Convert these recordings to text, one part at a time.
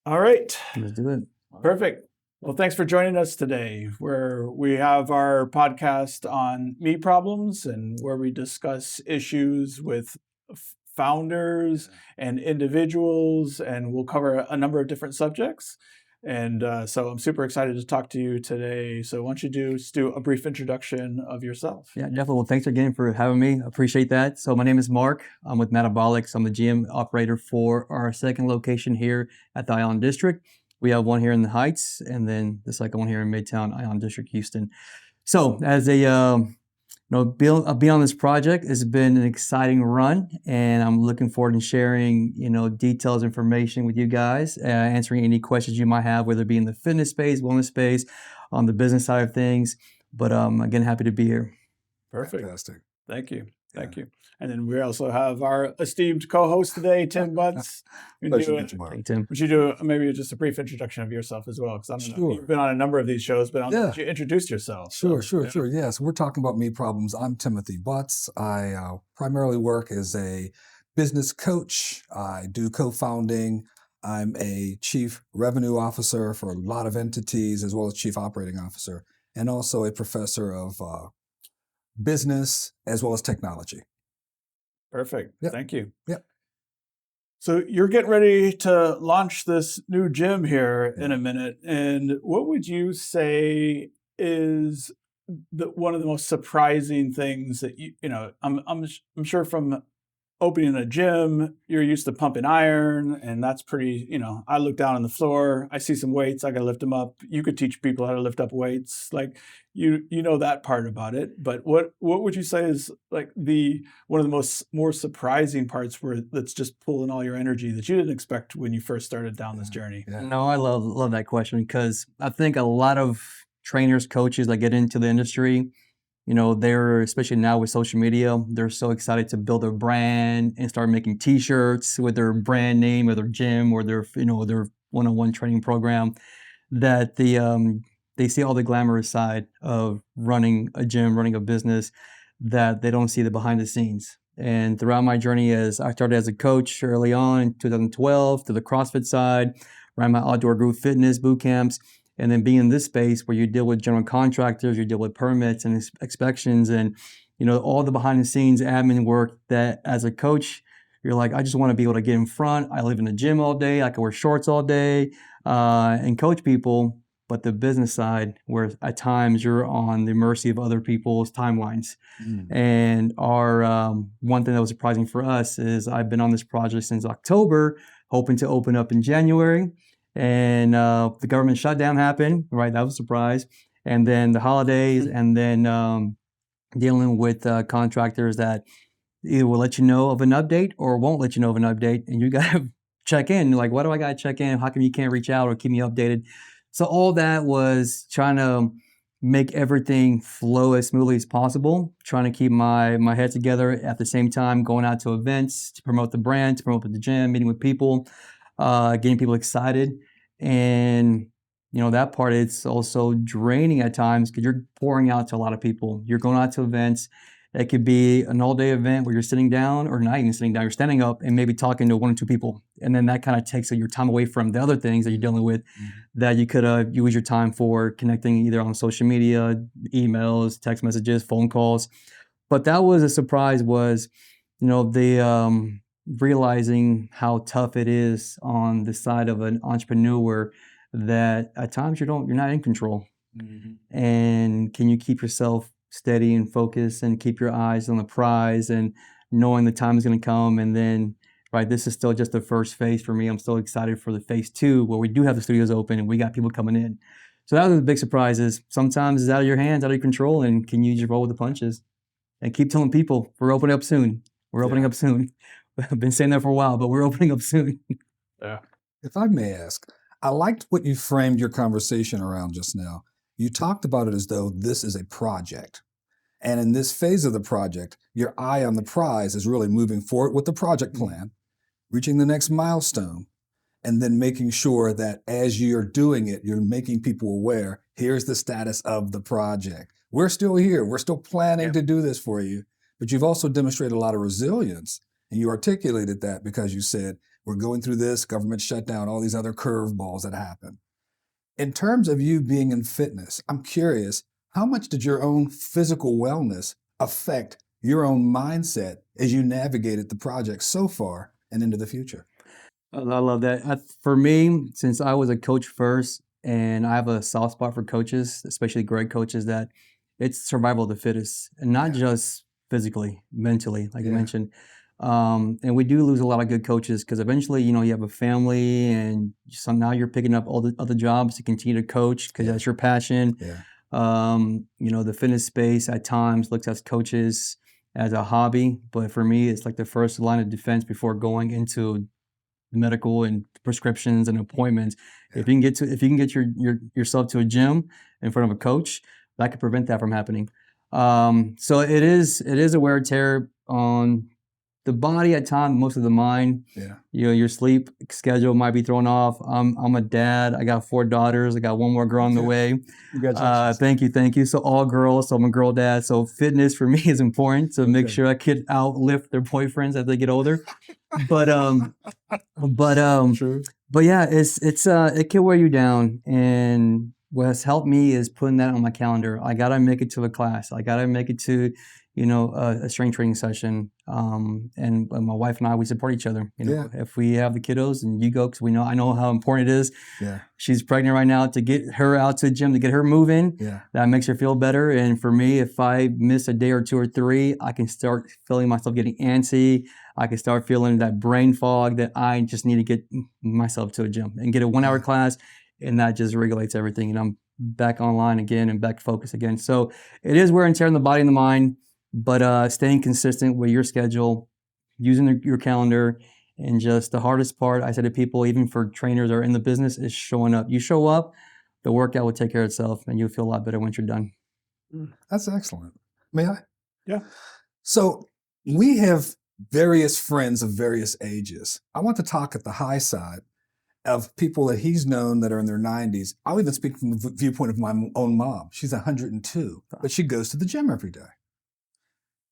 All right. Let's do it. Perfect. Well, thanks for joining us today, where we have our podcast on me problems and where we discuss issues with founders and individuals, and we'll cover a number of different subjects. And so I'm super excited to talk to you today. So why don't you just do a brief introduction of yourself? Yeah, definitely. Well, thanks again for having me. Appreciate that. So my name is Mark. I'm with Metabolics. I'm the GM operator for our second location here at the Ion District. We have one here in the Heights, and then the second one here in Midtown, Ion District, Houston. So as being on this project has been an exciting run, and I'm looking forward to sharing, details, information with you guys, answering any questions you might have, whether it be in the fitness space, wellness space, on the business side of things. But again, happy to be here. Perfect. Fantastic. Thank you. Thank you. And then we also have our esteemed co-host today, Tim Butts. Pleasure to meet you, Mark. Thank you, Tim. Would you do maybe just a brief introduction of yourself as well? Because I don't know, Sure. you've been on a number of these shows, but Yeah. would you introduce yourself? Sure. Yeah. Yes, we're talking about me problems. I'm Timothy Butts. I primarily work as a business coach. I do co-founding. I'm a chief revenue officer for a lot of entities, as well as chief operating officer, and also a professor of business as well as technology. Perfect. Yep. Thank you. Yep. So you're getting ready to launch this new gym here in a minute. And what would you say is one of the most surprising things that I'm sure from opening a gym, you're used to pumping iron, and that's pretty, I look down on the floor, I see some weights, I got to lift them up. You could teach people how to lift up weights. Like you know that part about it, but what would you say is like one of the more surprising parts that's just pulling all your energy that you didn't expect when you first started down this journey? Yeah. No, I love that question, because I think a lot of trainers, coaches that get into the industry, they're, especially now with social media, they're so excited to build a brand and start making t-shirts with their brand name or their gym or their one-on-one training program, that they see all the glamorous side of running a gym, running a business, that they don't see the behind the scenes. And throughout my journey, as I started as a coach early on in 2012 to the CrossFit side, ran my outdoor group fitness boot camps, and then being in this space where you deal with general contractors, you deal with permits and inspections, and all the behind the scenes admin work, that as a coach, you're like, I just want to be able to get in front. I live in the gym all day. I can wear shorts all day and coach people. But the business side, where at times you're on the mercy of other people's timelines. And our one thing that was surprising for us is I've been on this project since October, hoping to open up in January. And the government shutdown happened, right? That was a surprise. And then the holidays, and then dealing with contractors that either will let you know of an update or won't let you know of an update. And you got to check in. Like, why do I got to check in? How come you can't reach out or keep me updated? So all that was trying to make everything flow as smoothly as possible, trying to keep my head together at the same time, going out to events to promote the brand, to promote the gym, meeting with people, getting people excited. And that part, it's also draining at times because you're pouring out to a lot of people. You're going out to events. It could be an all-day event where you're sitting down, or not even sitting down, you're standing up and maybe talking to one or two people. And then that kind of takes your time away from the other things that you're dealing with, that you could use your time for connecting either on social media, emails, text messages, phone calls. But that was a surprise, was, the realizing how tough it is on the side of an entrepreneur, that at times you're not in control. And can you keep yourself steady and focused and keep your eyes on the prize, and knowing the time is going to come? And then, right, this is still just the first phase for me. I'm still excited for the phase 2, where we do have the studios open and we got people coming in. So that was the big surprise, is sometimes it's out of your hands, out of your control, and can you just roll with the punches and keep telling people we're opening up soon. We're opening up soon. I've been saying that for a while, but we're opening up soon. Yeah. If I may ask, I liked what you framed your conversation around just now. You talked about it as though this is a project. And in this phase of the project, your eye on the prize is really moving forward with the project plan, reaching the next milestone, and then making sure that as you're doing it, you're making people aware, here's the status of the project. We're still here. We're still planning to do this for you. But you've also demonstrated a lot of resilience. And you articulated that because you said, We're going through this government shutdown, all these other curveballs that happen. In terms of you being in fitness, I'm curious, how much did your own physical wellness affect your own mindset as you navigated the project so far and into the future? I love that. For me, since I was a coach first, and I have a soft spot for coaches, especially great coaches, that it's survival of the fittest, and not Yeah. just physically, mentally, like you Yeah. mentioned. And we do lose a lot of good coaches because eventually, you know, you have a family, and so now you're picking up all the other jobs to continue to coach because Yeah. that's your passion. Yeah. You know, the fitness space at times looks at coaches as a hobby, but for me, it's like the first line of defense before going into medical and prescriptions and appointments. Yeah. If you can get yourself to a gym in front of a coach, that could prevent that from happening. So it is a wear and tear on the body at times, most of the mind. Yeah. You know, your sleep schedule might be thrown off. I'm a dad. I got 4 daughters. I got one more girl on the Okay. way. Congratulations. Thank you. So all girls. So I'm a girl dad. So fitness for me is important to make Okay. sure I could outlift their boyfriends as they get older. But True. but yeah, it can wear you down. And what has helped me is putting that on my calendar. I gotta make it to a class. I gotta make it to, you know, a strength training session. And my wife and I, we support each other. You know, if we have the kiddos and you go, because I know how important it is. Yeah. She's pregnant right now, to get her out to the gym, to get her moving. Yeah. That makes her feel better. And for me, if I miss a day or 2 or 3, I can start feeling myself getting antsy. I can start feeling that brain fog that I just need to get myself to a gym and get a 1-hour Yeah. class. And that just regulates everything. And I'm back online again and back focused again. So it is wear and tear on the body and the mind, but staying consistent with your schedule, using your calendar, and just the hardest part, I said to people, even for trainers or in the business, is showing up. You show up, the workout will take care of itself, and you'll feel a lot better once you're done. That's excellent. May I? Yeah. So we have various friends of various ages. I want to talk at the high side of people that he's known that are in their 90s. I'll even speak from the viewpoint of my own mom. She's 102, but she goes to the gym every day.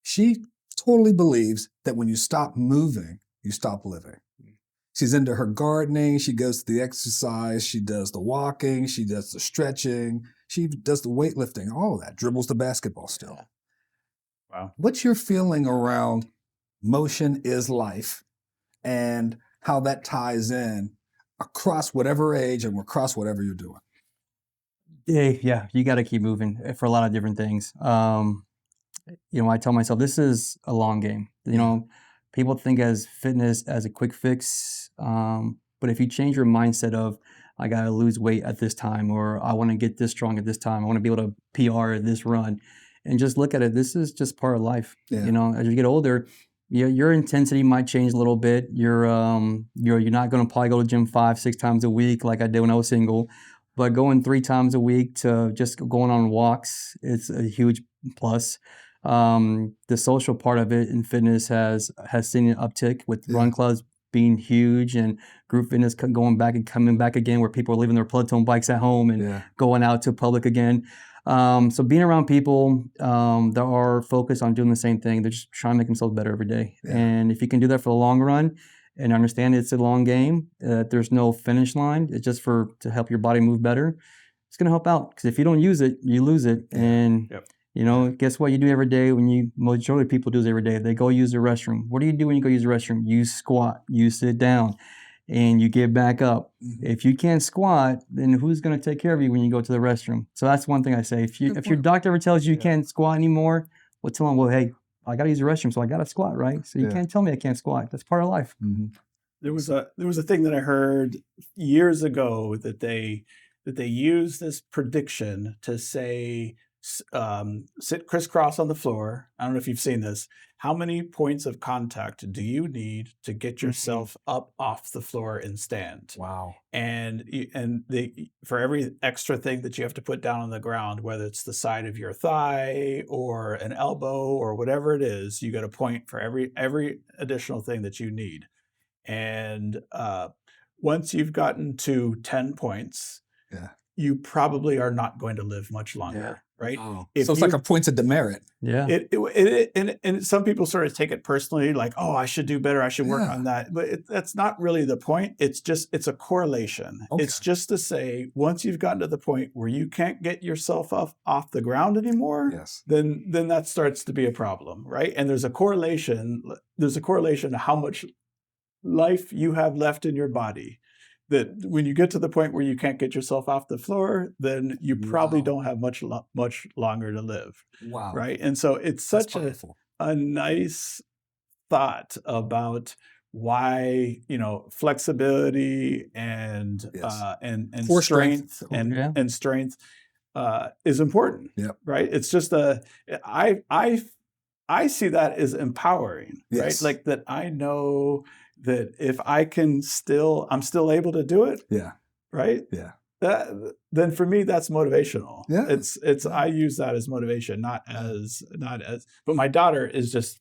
She totally believes that when you stop moving, you stop living. She's into her gardening. She goes to the exercise. She does the walking. She does the stretching. She does the weightlifting, all of that, dribbles the basketball still. Wow. What's your feeling around motion is life and how that ties in across whatever age and across whatever you're doing? Yeah, you got to keep moving for a lot of different things. You know, I tell myself this is a long game. You know, people think as fitness as a quick fix, but if you change your mindset of I gotta lose weight at this time, or I want to get this strong at this time, I want to be able to PR at this run, and just look at it. This is just part of life. Yeah. You know, as you get older, your intensity might change a little bit. You're not going to probably go to the gym 5-6 times a week like I did when I was single, but going 3 times a week to just going on walks, it's a huge plus. The social part of it in fitness has seen an uptick with run clubs being huge and group fitness going back and coming back again, where people are leaving their Peloton bikes at home and going out to public again. So being around people that are focused on doing the same thing, they're just trying to make themselves better every day. And if you can do that for the long run and understand it's a long game, there's no finish line. It's just to help your body move better. It's going to help out, because if you don't use it, you lose it. And you know, guess what you do every day majority of people do this every day. They go use the restroom. What do you do when you go use the restroom? You squat, you sit down, and you get back up. If you can't squat, then who's going to take care of you when you go to the restroom? So that's one thing I say. If your doctor ever tells you you can't squat anymore, well, tell them, well, hey, I got to use the restroom, so I got to squat, right? So you can't tell me I can't squat. That's part of life. There was a thing that I heard years ago that they used this prediction to say, sit crisscross on the floor. I don't know if you've seen this. How many points of contact do you need to get yourself up off the floor and stand? Wow. And for every extra thing that you have to put down on the ground, whether it's the side of your thigh or an elbow or whatever it is, you got a point for every additional thing that you need. And once you've gotten to 10 points, you probably are not going to live much longer, right? Oh. If So it's like you- a points of demerit. Yeah. and some people sort of take it personally, like, oh, I should do better, I should work Yeah. on that. But that's not really the point. It's a correlation. Okay. It's just to say, once you've gotten to the point where you can't get yourself off the ground anymore, Yes. then that starts to be a problem, right? And there's a correlation. There's a correlation to how much life you have left in your body. That when you get to the point where you can't get yourself off the floor, then you probably Wow. don't have much longer to live, Wow. right? And so it's That's such powerful. a nice thought about why flexibility and Yes. and Core strength strength. Yeah. and strength is important. Yep. Right. It's just I see that as empowering, Yes. right? Like that I know that if I'm still able to do it, Yeah. right? Yeah. Then for me that's motivational. Yeah. It's I use that as motivation, not as but my daughter is just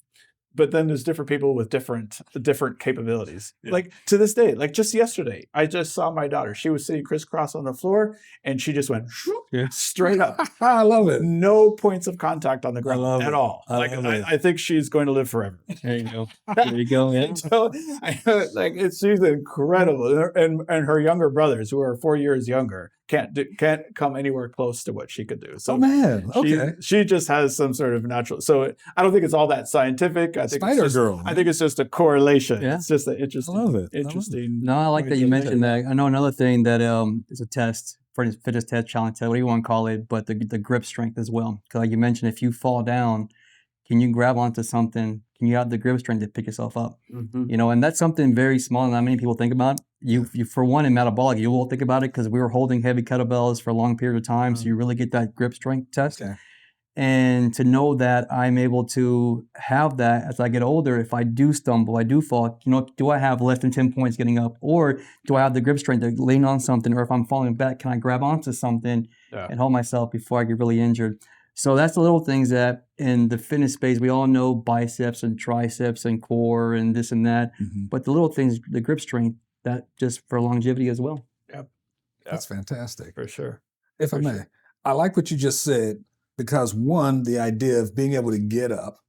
but then there's different people with different capabilities. Yeah. Like to this day, like just yesterday, I just saw my daughter. She was sitting crisscross on the floor and she just went Yeah. straight up. I love it. No points of contact on the ground love at it. all. I Like love it. I think she's going to live forever. There you go. There you go. Yeah. So she's incredible, and her younger brothers, who are 4 years younger, can't come anywhere close to what she could do. So Oh man. Okay. she just has some sort of natural. So I don't think it's all that scientific. I think Spider it's just, Girl. I think it's just a correlation. Yeah. It's just an interesting. I love it. I love it. Interesting. No, I like point that you to mentioned make. that. I know another thing that is a test, fitness test, challenge test, whatever you want to call it, but the grip strength as well. Because like you mentioned, if you fall down, can you grab onto something? Can you have the grip strength to pick yourself up? Mhm. And that's something very small and not many people think about. You for one, in metabolic, you will think about it because we were holding heavy kettlebells for a long period of time. So you really get that grip strength test. Okay. And to know that I'm able to have that as I get older, if I do stumble, I do fall, do I have less than 10 points getting up? Or do I have the grip strength to lean on something? Or if I'm falling back, can I grab onto something Yeah. and hold myself before I get really injured? So that's the little things that in the fitness space, we all know biceps and triceps and core and this and that. Mhm. But the little things, the grip strength, that just for longevity as well. That's fantastic. For sure. If I For may, sure. I like what you just said because one, the idea of being able to get up.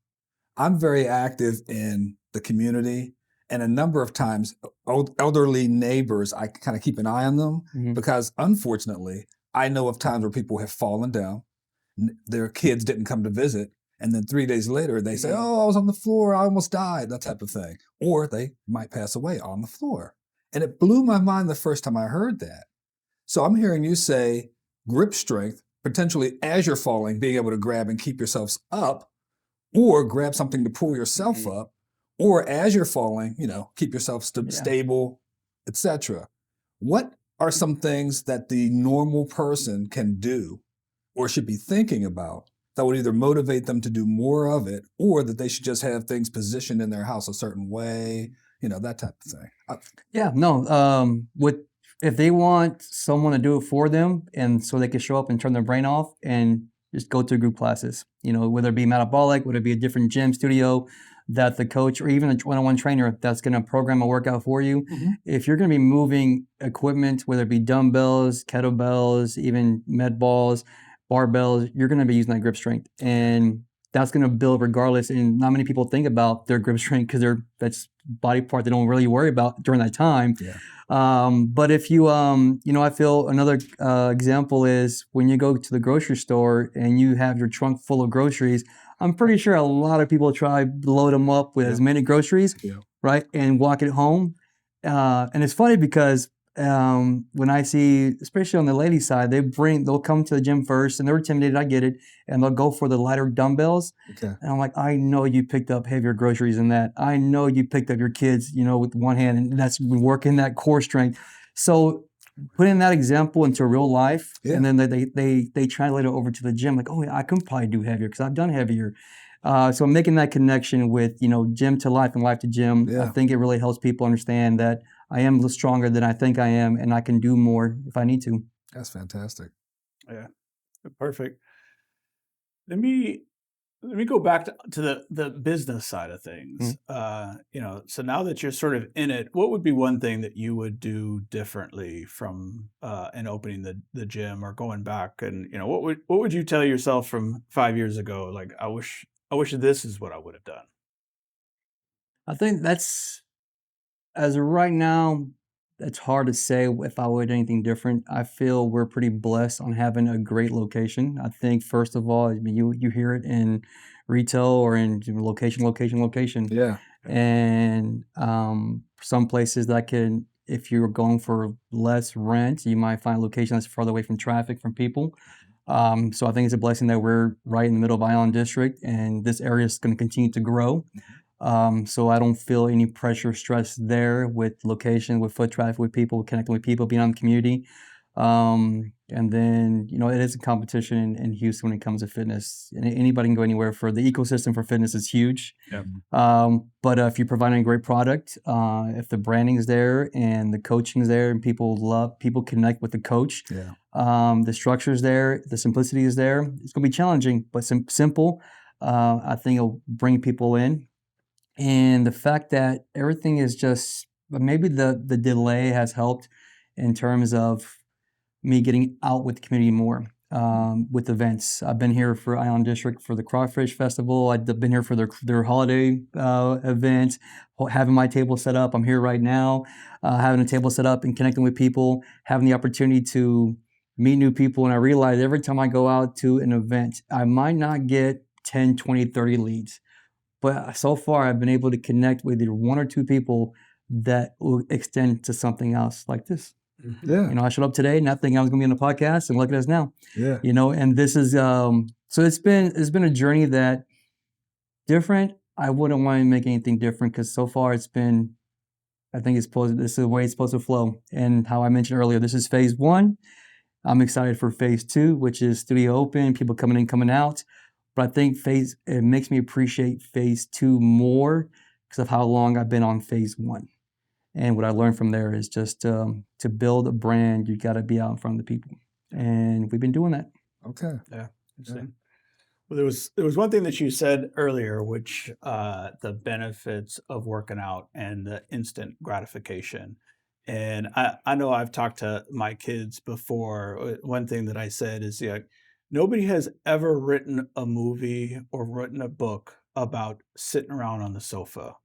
I'm very active in the community, and a number of times, elderly neighbors, I kind of keep an eye on them Mhm. because unfortunately, I know of times where people have fallen down, their kids didn't come to visit, and then 3 days later they say, Mhm. "Oh, I was on the floor, I almost died," that type of thing, or they might pass away on the floor. And it blew my mind the first time I heard that. So I'm hearing you say grip strength, potentially as you're falling, being able to grab and keep yourselves up, or grab something to pull yourself Mhm. up, or as you're falling, keep yourself Yeah. stable, etc. What are some things that the normal person can do or should be thinking about that would either motivate them to do more of it, or that they should just have things positioned in their house a certain way, that type of thing? Yeah, no. If they want someone to do it for them, and so they can show up and turn their brain off and just go to group classes. Whether it be metabolic, whether it be a different gym studio that the coach or even a one-on-one trainer that's going to program a workout for you. Mhm. If you're going to be moving equipment, whether it be dumbbells, kettlebells, even med balls, barbells, you're going to be using that grip strength, and that's going to build regardless. And not many people think about their grip strength because that's body part they don't really worry about during that time. Yeah. But if you, I feel another example is when you go to the grocery store and you have your trunk full of groceries. I'm pretty sure a lot of people try to load them up with as many groceries, Yeah. right, and walk it home. And it's funny because when I see, especially on the ladies' side, they'll come to the gym first and they're intimidated. I get it, and they'll go for the lighter dumbbells. Okay. And I'm like, I know you picked up heavier groceries than that. I know you picked up your kids, with one hand, and that's working that core strength. So putting that example into real life, and then they translate it over to the gym. Like, oh, yeah, I can probably do heavier because I've done heavier. So I'm making that connection with, gym to life and life to gym. Yeah. I think it really helps people understand that I am a little stronger than I think I am, and I can do more if I need to. That's fantastic. Yeah. Perfect. Let me let me go back to the business side of things. So now that you're sort of in it, what would be one thing that you would do differently from in opening the gym or going back? And what would you tell yourself from 5 years ago? Like, I wish this is what I would have done. I think that's, as of right now, it's hard to say if I would do anything different. I feel we're pretty blessed on having a great location. I think first of all, I mean, you hear it in retail or in location. Yeah. And some places that can, if you're going for less rent, you might find a location that's farther away from traffic, from people. So I think it's a blessing that we're right in the middle of Island District, and this area is going to continue to grow. So I don't feel any pressure, stress there with location, with foot traffic, with people, connecting with people, being on the community. And then, it is a competition in Houston when it comes to fitness. And anybody can go anywhere. For the ecosystem for fitness is huge. Yep. But if you're providing a great product, if the branding is there and the coaching is there and people connect with the coach, the structure is there, the simplicity is there, it's going to be challenging, but simple. I think it'll bring people in. And the fact that everything is just, maybe the delay has helped in terms of me getting out with the community more, with events. I've been here for Island District for the Crawfish Festival. I've been here for their holiday event, having my table set up. I'm here right now, having a table set up and connecting with people, having the opportunity to meet new people. And I realize every time I go out to an event, I might not get 10, 20, 30 leads. But so far, I've been able to connect with either one or two people that will extend to something else like this. Yeah. I showed up today not thinking I was going to be on the podcast, and look at us now. Yeah. And this is so it's been a journey that different. I wouldn't want to make anything different because so far it's been, I think this is the way it's supposed to flow. And how I mentioned earlier, this is phase 1. I'm excited for phase 2, which is studio open, people coming in, coming out. But I think it makes me appreciate phase 2 more because of how long I've been on phase 1. And what I learned from there is just to build a brand, you got to be out in front of the people. And we've been doing that. Okay. Yeah. Interesting. Well, there was one thing that you said earlier, which the benefits of working out and the instant gratification. And I know I've talked to my kids before. One thing that I said is, nobody has ever written a movie or written a book about sitting around on the sofa.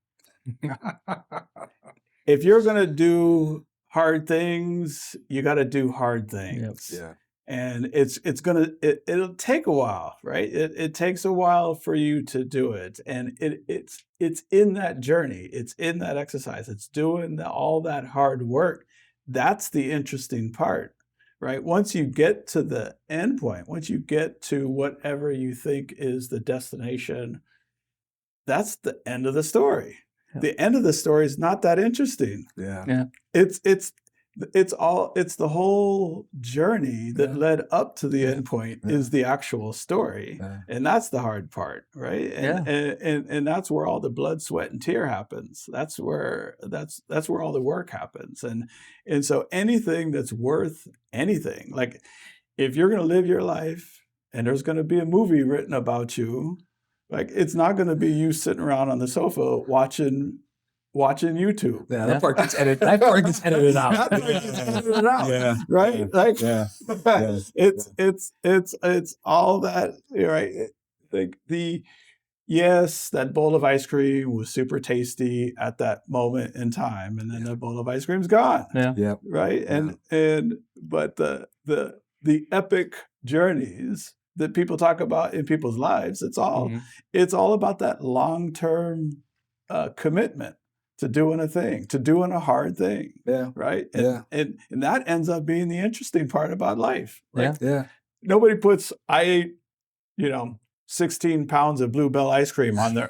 If you're going to do hard things, you got to do hard things. Yep. Yeah. And it'll take a while, right? It takes a while for you to do it. And it's in that journey. It's in that exercise. It's doing all that hard work. That's the interesting part. Right? Once you get to the end point, once you get to whatever you think is the destination, that's the end of the story. Yeah. The end of the story is not that interesting. Yeah. It's the whole journey that led up to the end point is the actual story. Yeah. And that's the hard part, right? And that's where all the blood, sweat, and tear happens. That's where all the work happens. And so anything that's worth anything, like if you're going to live your life and there's going to be a movie written about you, like it's not going to be you sitting around on the sofa watching YouTube. Yeah, that part gets edited. That part gets edited out. Yeah. Right? Yeah. Like it's all that, right? Like that bowl of ice cream was super tasty at that moment in time, and then the bowl of ice cream's gone. Yeah. Right? But the epic journeys that people talk about in people's lives, it's all about that long-term commitment to doing a thing, to doing a hard thing. Yeah. Right. And that ends up being the interesting part about life. Right? Yeah. Nobody puts, I ate, 16 pounds of Bluebell ice cream on her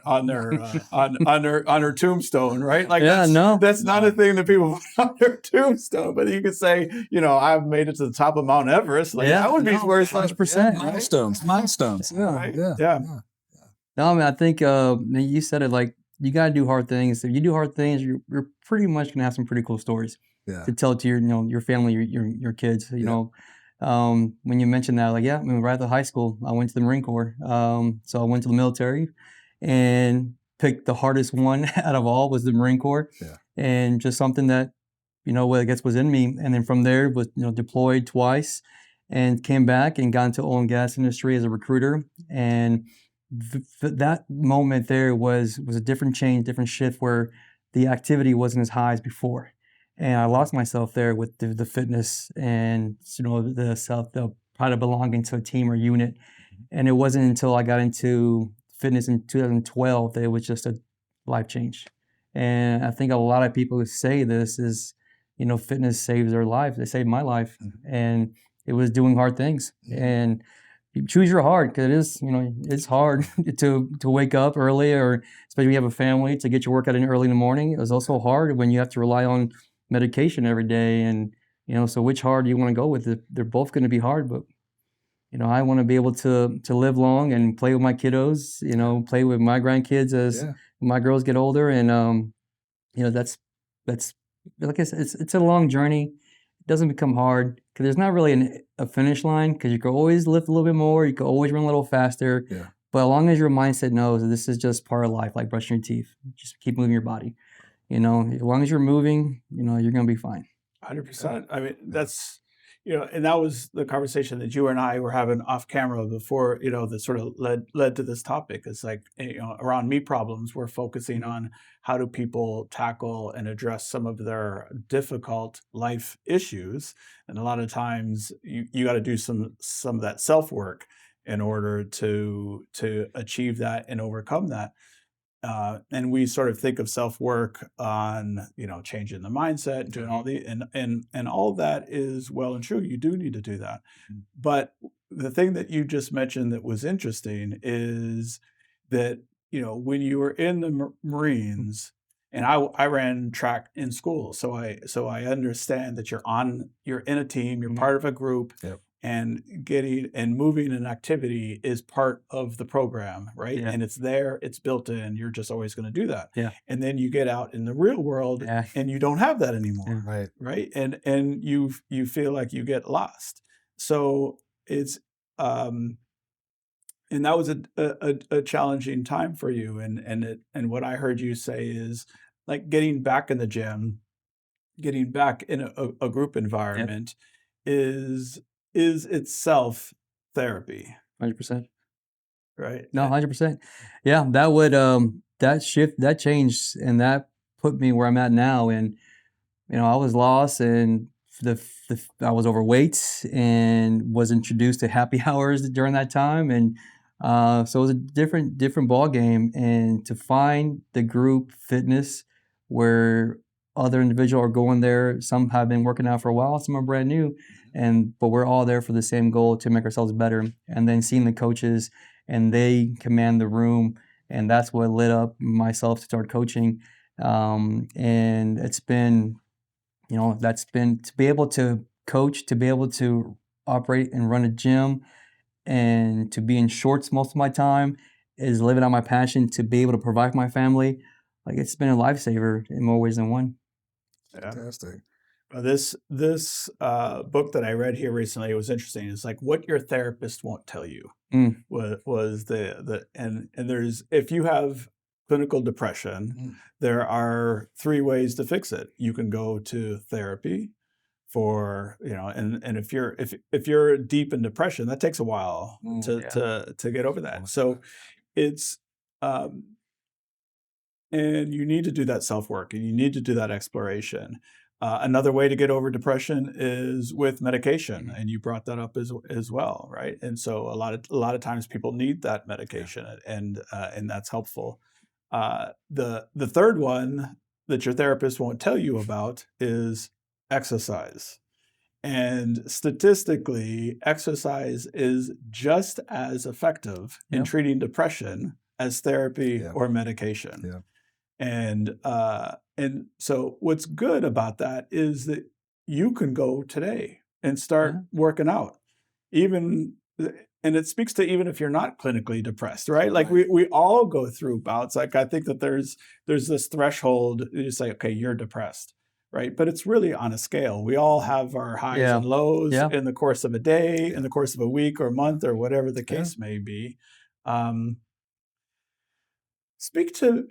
tombstone, right? Like, that's not a thing that people put on their tombstone. But you could say, I've made it to the top of Mount Everest. Like, that would be worth 100%. Milestones. Yeah. Right? Yeah. No, I mean, I think you said it, like, you got to do hard things. If you do hard things, you're pretty much going to have some pretty cool stories to tell to your family, your kids, When you mentioned that, like, yeah, I mean, right after high school, I went to the Marine Corps. So I went to the military and picked the hardest one out of all was the Marine Corps. Yeah. And just something that, what I guess was in me. And then from there was, deployed twice and came back and got into oil and gas industry as a recruiter. And that moment there was a different change, different shift where the activity wasn't as high as before. And I lost myself there with the fitness and the pride of belonging to a team or unit. And it wasn't until I got into fitness in 2012 that it was just a life change. And I think a lot of people who say this is, fitness saves their life. They saved my life, and it was doing hard things. And you choose your hard because it is, it's hard to wake up early, or especially when you have a family, to get your workout in early in the morning. It was also hard when you have to rely on medication every day. And, so which hard do you want to go with? They're both going to be hard, but I want to be able to live long and play with my kiddos, play with my grandkids as my girls get older. And, that's like I said, it's a long journey. It doesn't become hard because there's not really a finish line, because you can always lift a little bit more. You can always run a little faster. Yeah. But as long as your mindset knows that this is just part of life, like brushing your teeth, just keep moving your body. As long as you're moving, you're going to be fine. 100%. I mean, that's, and that was the conversation that you and I were having off camera before, that sort of led to this topic. It's like, around me problems, we're focusing on how do people tackle and address some of their difficult life issues. And a lot of times you got to do some of that self-work in order to achieve that and overcome that. And we sort of think of self-work on, changing the mindset, doing all and all of that is well and true. You do need to do that. But the thing that you just mentioned that was interesting is that, when you were in the Marines, and I ran track in school, so I understand that you're in a team, you're part of a group. Yep. And getting and moving an activity is part of the program, right? Yeah. And it's there, it's built in. You're just always going to do that. Yeah. And then you get out in the real world, and you don't have that anymore, Right. right? And you feel like you get lost. So it's and that was a challenging time for you. And what I heard you say is like getting back in the gym, getting back in a group environment is itself therapy, 100%. right? No, 100%. Yeah, that would that shift, that changed, and that put me where I'm at now. And I was lost, and I was overweight, and was introduced to happy hours during that time, and so it was a different ball game. And to find the group fitness where other individuals are going there, some have been working out for a while, some are brand new, but we're all there for the same goal, to make ourselves better. And then seeing the coaches, and they command the room, and that's what lit up myself to start coaching. And it's been, that's been to be able to coach, to be able to operate and run a gym, and to be in shorts most of my time, is living out my passion, to be able to provide for my family. Like, it's been a lifesaver in more ways than one. Fantastic. This book that I read here recently, it was interesting. It's like What Your Therapist Won't Tell You. Was and there's, if you have clinical depression, there are 3 ways to fix it. You can go to therapy for, and if you're deep in depression, that takes a while to get over that. So it's and you need to do that self-work, and you need to do that exploration. Another way to get over depression is with medication, and you brought that up as well, right? And so a lot of times people need that medication, and that's helpful. The third one that your therapist won't tell you about is exercise. And statistically, exercise is just as effective in treating depression as therapy or medication. Yeah. And so what's good about that is that you can go today and start working out, and it speaks to even if you're not clinically depressed, right? Like we all go through bouts. Like, I think that there's this threshold. You say, okay, you're depressed, right? But it's really on a scale. We all have our highs Yeah. and lows Yeah. in the course of a day, in the course of a week or month or whatever the Yeah. case may be. Um, Speak to,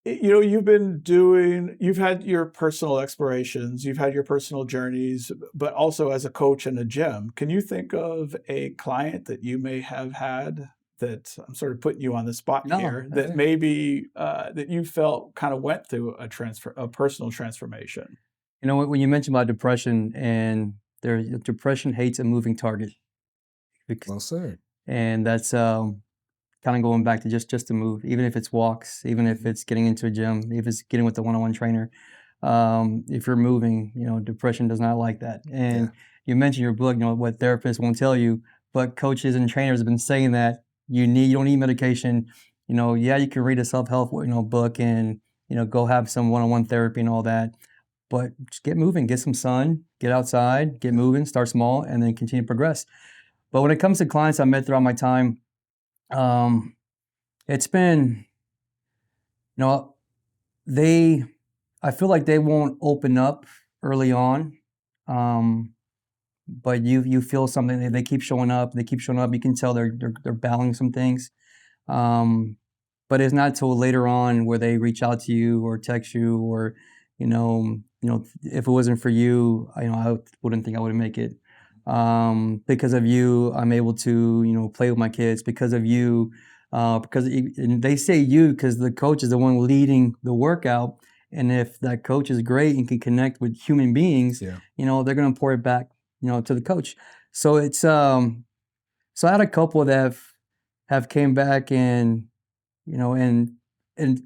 you've had your personal explorations, you've had your personal journeys, but also as a coach in a gym. Can you think of a client that you may have had that I'm sort of putting you on the spot No, here that's that maybe that you felt kind of went through a personal transformation? when you mentioned about depression, and depression hates a moving target. Well said. And that's kind of going back to just to move, even if it's walks, even if it's getting into a gym, if it's getting with the one-on-one trainer. If you're moving, depression does not like that. And Yeah. you mentioned your book, what therapists won't tell you, but coaches and trainers have been saying that you don't need medication. Yeah, you can read a self-help, book, and go have some one-on-one therapy and all that, but just get moving, get some sun, get outside, get moving, start small, and then continue to progress. But when it comes to clients I met throughout my time, um, it's been, you know, they, I feel like they won't open up early on, but you feel something. They keep showing up. They keep showing up. You can tell they're battling some things, um, but it's not till later on where they reach out to you or text you, or if it wasn't for you, I wouldn't think I would make it. Because of you, I'm able to play with my kids. Because of you, and they say you because the coach is the one leading the workout. And if that coach is great and can connect with human beings, Yeah. they're going to pour it back, to the coach. So it's so I had a couple that have came back, and and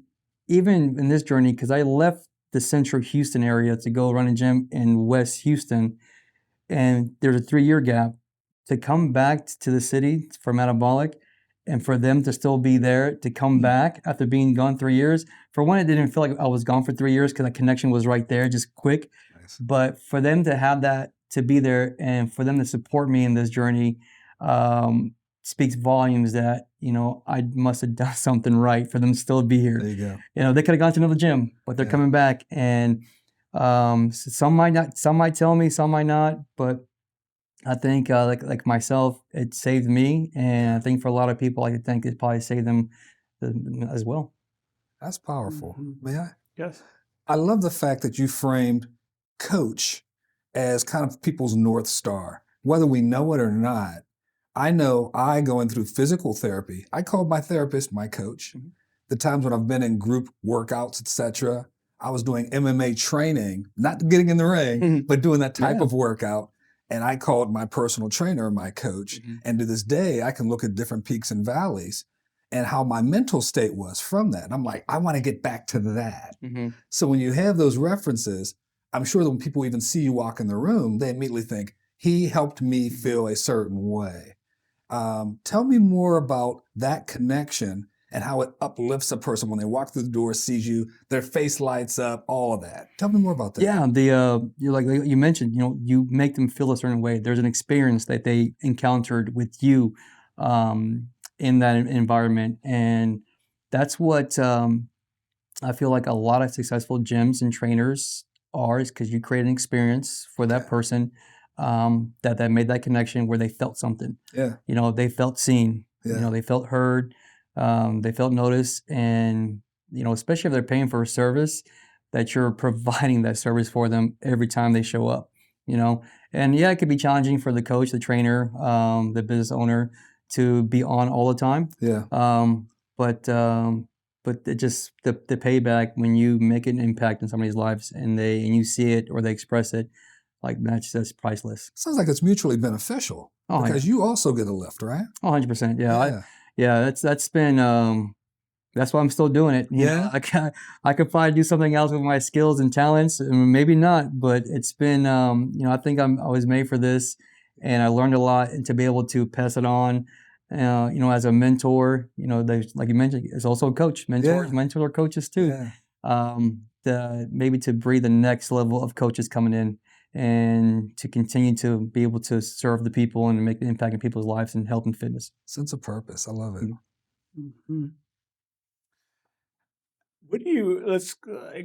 even in this journey, because I left the central Houston area to go run a gym in West Houston, and there's a 3-year gap to come back to the city for metabolic, and for them to still be there to come back after being gone 3 years. For one, it didn't feel like I was gone for 3 years because that connection was right there, just quick. Nice. But for them to have that, to be there, and for them to support me in this journey, speaks volumes that I must have done something right for them to still be here. There you go. They could have gone to another gym, but they're Yeah. coming back, and some might not, some might tell me, some might not, but I think like myself, it saved me, and I think for a lot of people, I think it probably saved them as well. That's powerful. Mhm. May I? Yes. I love the fact that you framed coach as kind of people's North Star. Whether we know it or not, I know I going through physical therapy, I called my therapist my coach. Mhm. The times when I've been in group workouts, etc., I was doing MMA training, not getting in the ring, Mhm. but doing that type Yeah. of workout. And I called my personal trainer my coach. Mhm. And to this day, I can look at different peaks and valleys and how my mental state was from that. And I'm like, I want to get back to that. Mhm. So when you have those references, I'm sure that when people even see you walk in the room, they immediately think, he helped me feel a certain way. Tell me more about that connection and how it uplifts a person when they walk through the door, sees you, their face lights up, all of that. Tell me more about that. Yeah, you like you mentioned, you make them feel a certain way. There's an experience that they encountered with you in that environment, and that's what I feel like a lot of successful gyms and trainers are, is because you create an experience for that Okay. person, that made that connection where they felt something. Yeah. They felt seen. Yeah. They felt heard. They felt noticed, and especially if they're paying for a service, that you're providing that service for them every time they show up. And yeah, it could be challenging for the coach, the trainer, the business owner to be on all the time. Yeah. But it just the payback when you make an impact in somebody's lives, and you see it or they express it, like that's priceless. Sounds like it's mutually beneficial Oh, yeah. because you also get a lift, right? Oh, 100%. Yeah. Yeah. That's been that's why I'm still doing it. Yeah. I could probably do something else with my skills and talents, and maybe not, but it's been I think I was made for this, and I learned a lot, and to be able to pass it on. As a mentor, there's, like you mentioned, there's also a coach, mentors, Yeah. mentor coaches too. Yeah. Maybe to breed the next level of coaches coming in, and to continue to be able to serve the people and make an impact in people's lives in health and fitness. Sense of purpose. I love it. Mhm. Let's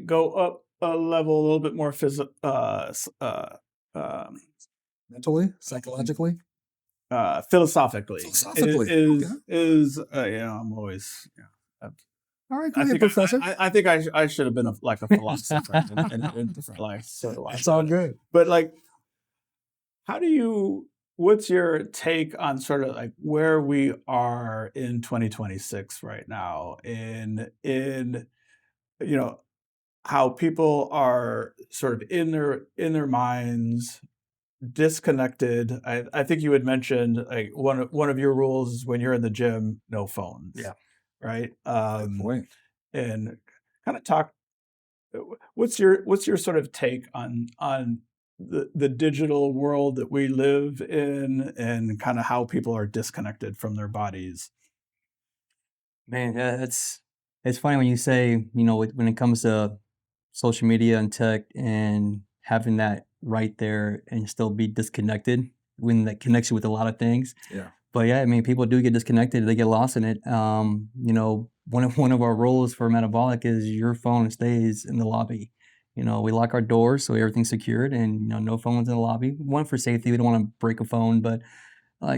go up a level a little bit more Mentally, psychologically, philosophically philosophically. Okay. I'm always All right, go I ahead, think Professor. I think I should have been like a philosopher in Different. life. So It's all good. but like, how do you? What's your take on sort of like where we are in 2026 right now in you know how people are sort of in their minds disconnected. I think you had mentioned like one of your rules is when you're in the gym, no phones. Yeah. Right. Good point. And kind of talk. What's your sort of take on the digital world that we live in and kind of how people are disconnected from their bodies? Man, yeah, it's funny when you say, when it comes to social media and tech and having that right there and still be disconnected when that connects you with a lot of things. Yeah. But yeah, I mean, people do get disconnected; they get lost in it. One of our rules for metabolic is your phone stays in the lobby. We lock our doors so everything's secured, and no phones in the lobby. One for safety, we don't want to break a phone, but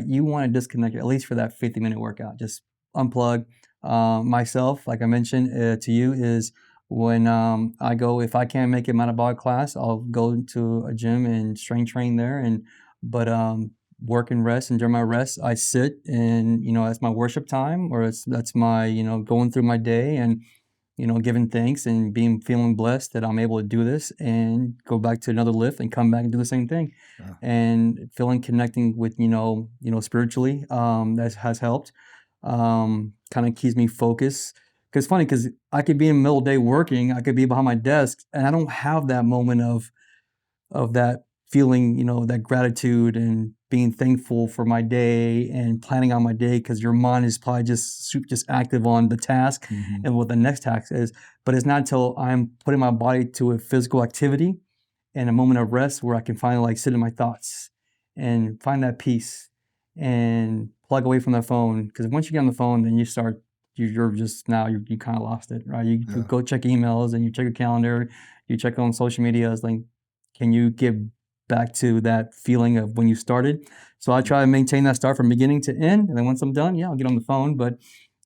you want to disconnect at least for that 50-minute workout. Just unplug. Myself, like I mentioned to you, is when I go, if I can't make it metabolic class, I'll go to a gym and strength train there. But work and rest, and during my rest, I sit and that's my worship time, or that's my going through my day and giving thanks and feeling blessed that I'm able to do this and go back to another lift and come back and do the same thing. Yeah. And connecting with, spiritually, that has helped. Kind of keeps me focused. Cause it's funny, cause I could be in the middle of the day working, I could be behind my desk and I don't have that moment of that feeling, that gratitude and being thankful for my day and planning on my day, because your mind is probably just active on the task Mhm. and what the next task is. But it's not until I'm putting my body to a physical activity and a moment of rest where I can finally like sit in my thoughts and find that peace and plug away from the phone. Because once you get on the phone, then you're just now you kind of lost it, right? You Yeah. go check emails and you check your calendar, you check on social media. It's like, can you get back to that feeling of when you started? So I try to maintain that start from beginning to end, and then once I'm done, I'll get on the phone. But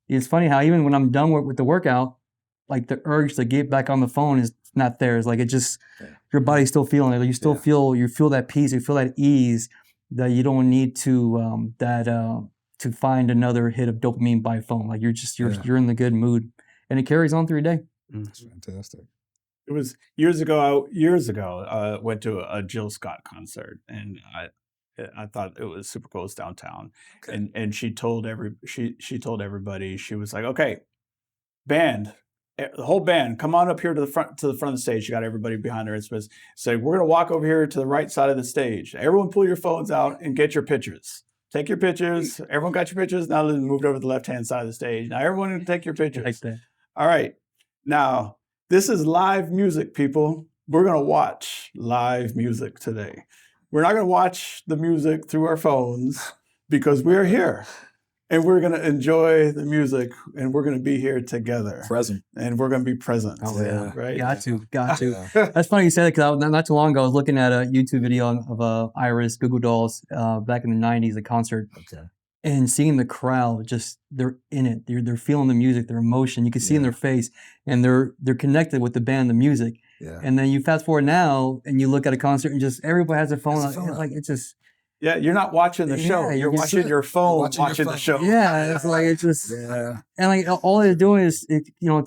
it's funny how even when I'm done with the workout, like the urge to get back on the phone is not there. It's like it just your body's still feeling it. You still feel that peace, you feel that ease that you don't need to find another hit of dopamine by phone. Like you're in the good mood, and it carries on through your day. That's fantastic. It was years ago. Went to a Jill Scott concert, and I thought it was super cool. It's downtown, Okay. and she told everybody, she was like, "Okay, band, the whole band, come on up here to the front of the stage." She got everybody behind their instruments. So we're gonna walk over here to the right side of the stage. Everyone, pull your phones out and get your pictures. Take your pictures. Everyone got your pictures. Now they moved over to the left-hand side of the stage. Now everyone can take your pictures. Like that. All right. Now, this is live music, people. We're going to watch live music today. We're not going to watch the music through our phones because we're here and we're going to enjoy the music and we're going to be here together Present. and we're going to be present. Oh yeah, Right. Got to. Yeah. That's funny you said it, because not too long ago I was looking at a YouTube video of Iris Goo Goo Dolls back in the '90s, a concert, Okay. and seeing the crowd, just they're in it. They're feeling the music, their emotion. You can see in their face, and they're connected with the band, the music. Yeah. And then you fast forward now, and you look at a concert, and just everybody has their phone. Has a phone. Like it's just Yeah, you're not watching the show. Yeah, You're you watching sit- your phone watching your watching the phone. show. yeah. It's like it's just Yeah. and like all they're doing is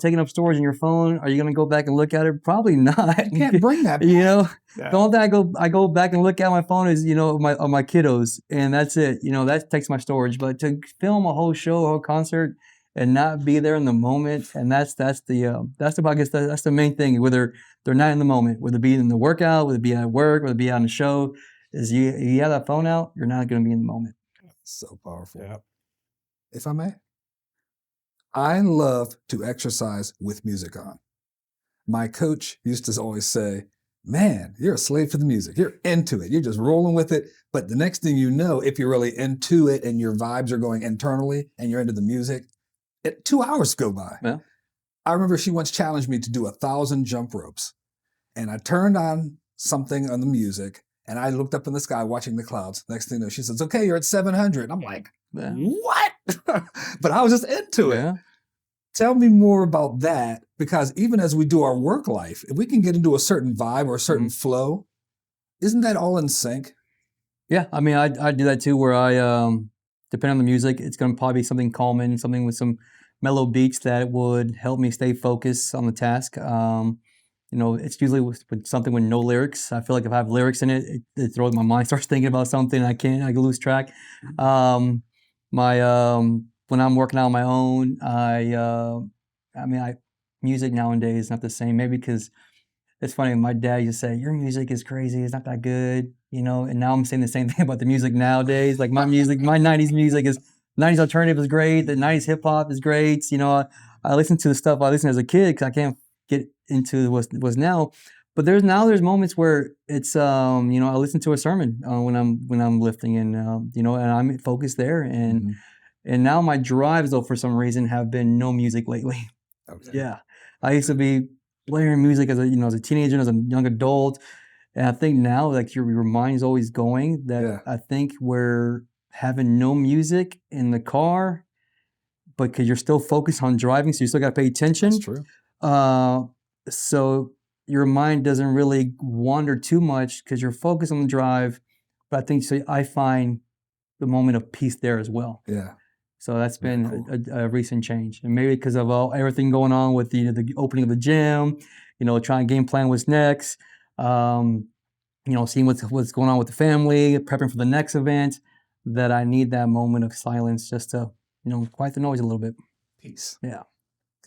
taking up storage in your phone. Are you gonna go back and look at it? Probably not. You can't bring that. Yeah. Yeah. The only thing I go back and look at my phone is my kiddos, and that's it. That takes my storage. But to film a whole show, a whole concert, and not be there in the moment, and that's the main thing. Whether they're not in the moment, whether it be in the workout, whether it be at work, whether it be on the show, is you have that phone out, you're not going to be in the moment. So powerful. Yeah. If I may, I love to exercise with music on. My coach used to always say, "Man, you're a slave to the music. You're into it. You're just rolling with it." But the next thing you know, if you're really into it and your vibes are going internally and you're into the music, 2 hours go by. Yeah. I remember she once challenged me to do 1,000 jump ropes. and I turned on something on the music, and I looked up in the sky watching the clouds. Next thing you know, she says, "Okay, you're at 700." I'm like, Yeah. "What?" But I was just into it. Yeah. Tell me more about that, because even as we do our work life, if we can get into a certain vibe or a certain flow, isn't that all in sync? Yeah, I mean, I do that too, where I depend on the music. It's gonna probably be something calming, something with some mellow beats that would help me stay focused on the task. It's usually with something with no lyrics. I feel like if I have lyrics in it, it throws my mind starts thinking about something. I can lose track. My When I'm working out on my own, I music nowadays is not the same. Maybe because it's funny. My dad used to say, "Your music is crazy. It's not that good," And now I'm saying the same thing about the music nowadays. Like my music, my '90s music is '90s alternative is great. The '90s hip hop is great. I listen to the stuff I listened as a kid because I can't get into what's now. But there's moments where it's I listen to a sermon when I'm lifting and I'm focused there and now my drives though for some reason have been no music lately. Okay. Yeah, I used to be blaring music as a teenager, as a young adult, and I think now like your mind is always going. That Yeah. I think we're having no music in the car, but because you're still focused on driving, so you still got to pay attention. That's true. So your mind doesn't really wander too much because you're focused on the drive. But I think so. I find the moment of peace there as well. Yeah. So that's Very been cool. a recent change, and maybe because of everything going on with the opening of the gym, trying to game plan what's next, seeing what's going on with the family, prepping for the next event, that I need that moment of silence just to quiet the noise a little bit. Peace. Yeah.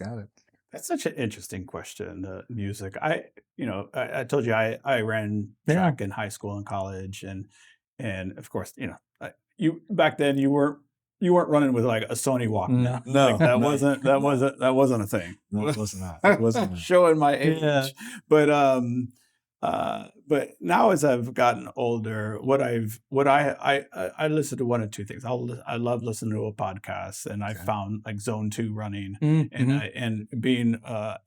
Got it. That's such an interesting question, the music. I told you I ran Yeah. track in high school and college, and of course, you back then you weren't running with like a Sony Walkman. No. Like, that No. wasn't a thing. No, it was not. It was not. Showing my age. Yeah. But now as I've gotten older, I listen to one of two things. I love listening to a podcast, and I Okay. found like Zone 2 running, Mm-hmm. and being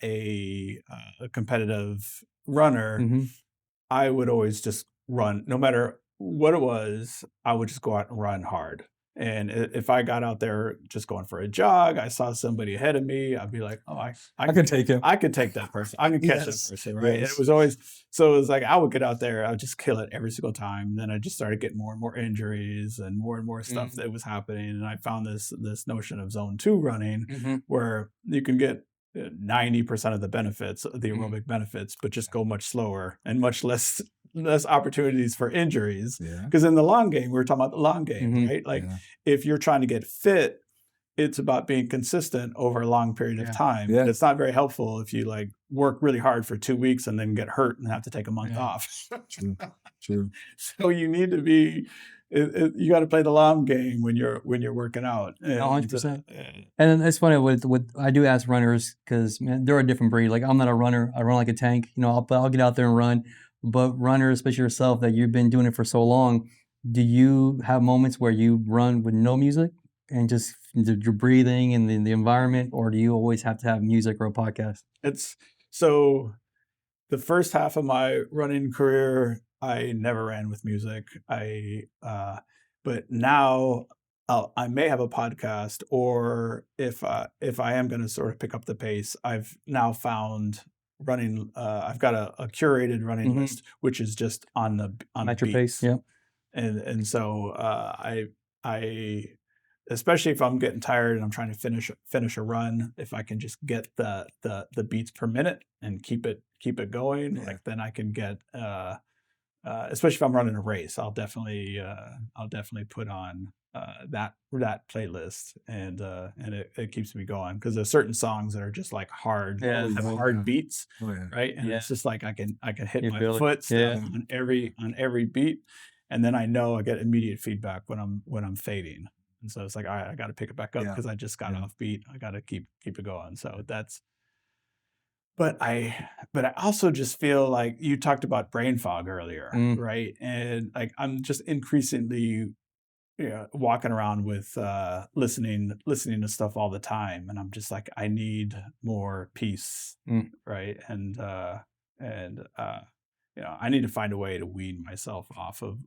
a competitive runner, Mm-hmm. I would always just run, no matter what it was. I would just go out and run hard. And if I got out there just going for a jog, I saw somebody ahead of me, I'd be like, "Oh, I can take him. I could take that person. I can catch Yes, that person," right? And yes. it was always so. It was like I would get out there, I would just kill it every single time. And then I just started getting more and more injuries and more stuff that was happening. And I found this notion of Zone 2 running, Mm-hmm. where you can get 90% of the benefits, the Mhm. aerobic benefits, but just go much slower and much less opportunities for injuries. Yeah. Because in the long game, we were talking about the long game, Mhm. right? Like Yeah. if you're trying to get fit, it's about being consistent over a long period of Yeah. time. Yeah. And it's not very helpful if you like work really hard for 2 weeks and then get hurt and have to take a month Yeah. off. True. True. So you need to be, you got to play the long game when you're working out. And, 100%. And it's funny with I do ask runners because man, they're a different breed. Like I'm not a runner. I run like a tank. I'll get out there and run. But runners, especially yourself, that you've been doing it for so long, do you have moments where you run with no music and just your breathing and the environment, or do you always have to have music or a podcast? It's so the first half of my running career, I never ran with music. But now I may have a podcast, or if I am going to sort of pick up the pace, I've now found running. I've got a curated running Mhm. list, which is just on the At your pace, beats. yeah. And so I especially if I'm getting tired and I'm trying to finish a run, if I can just get the beats per minute and keep it going, Yeah. like then I can get especially if I'm running a race, I'll definitely put on that playlist, and it keeps me going because there's certain songs that are just like hard, Yeah. have Oh, hard yeah. beats, Oh, yeah. right? And Yeah. it's just like I can hit You my feel it. foot stuff Yeah. on every beat, and then I know I get immediate feedback when I'm fading, and so it's like, all right, I got to pick it back up Yeah. because I just got Yeah. off beat. I got to keep it going. So that's. But I also just feel like you talked about brain fog earlier, Mm. right? And like I'm just increasingly walking around with listening to stuff all the time, and I'm just like I need more peace, Mm. right? And And I need to find a way to wean myself off of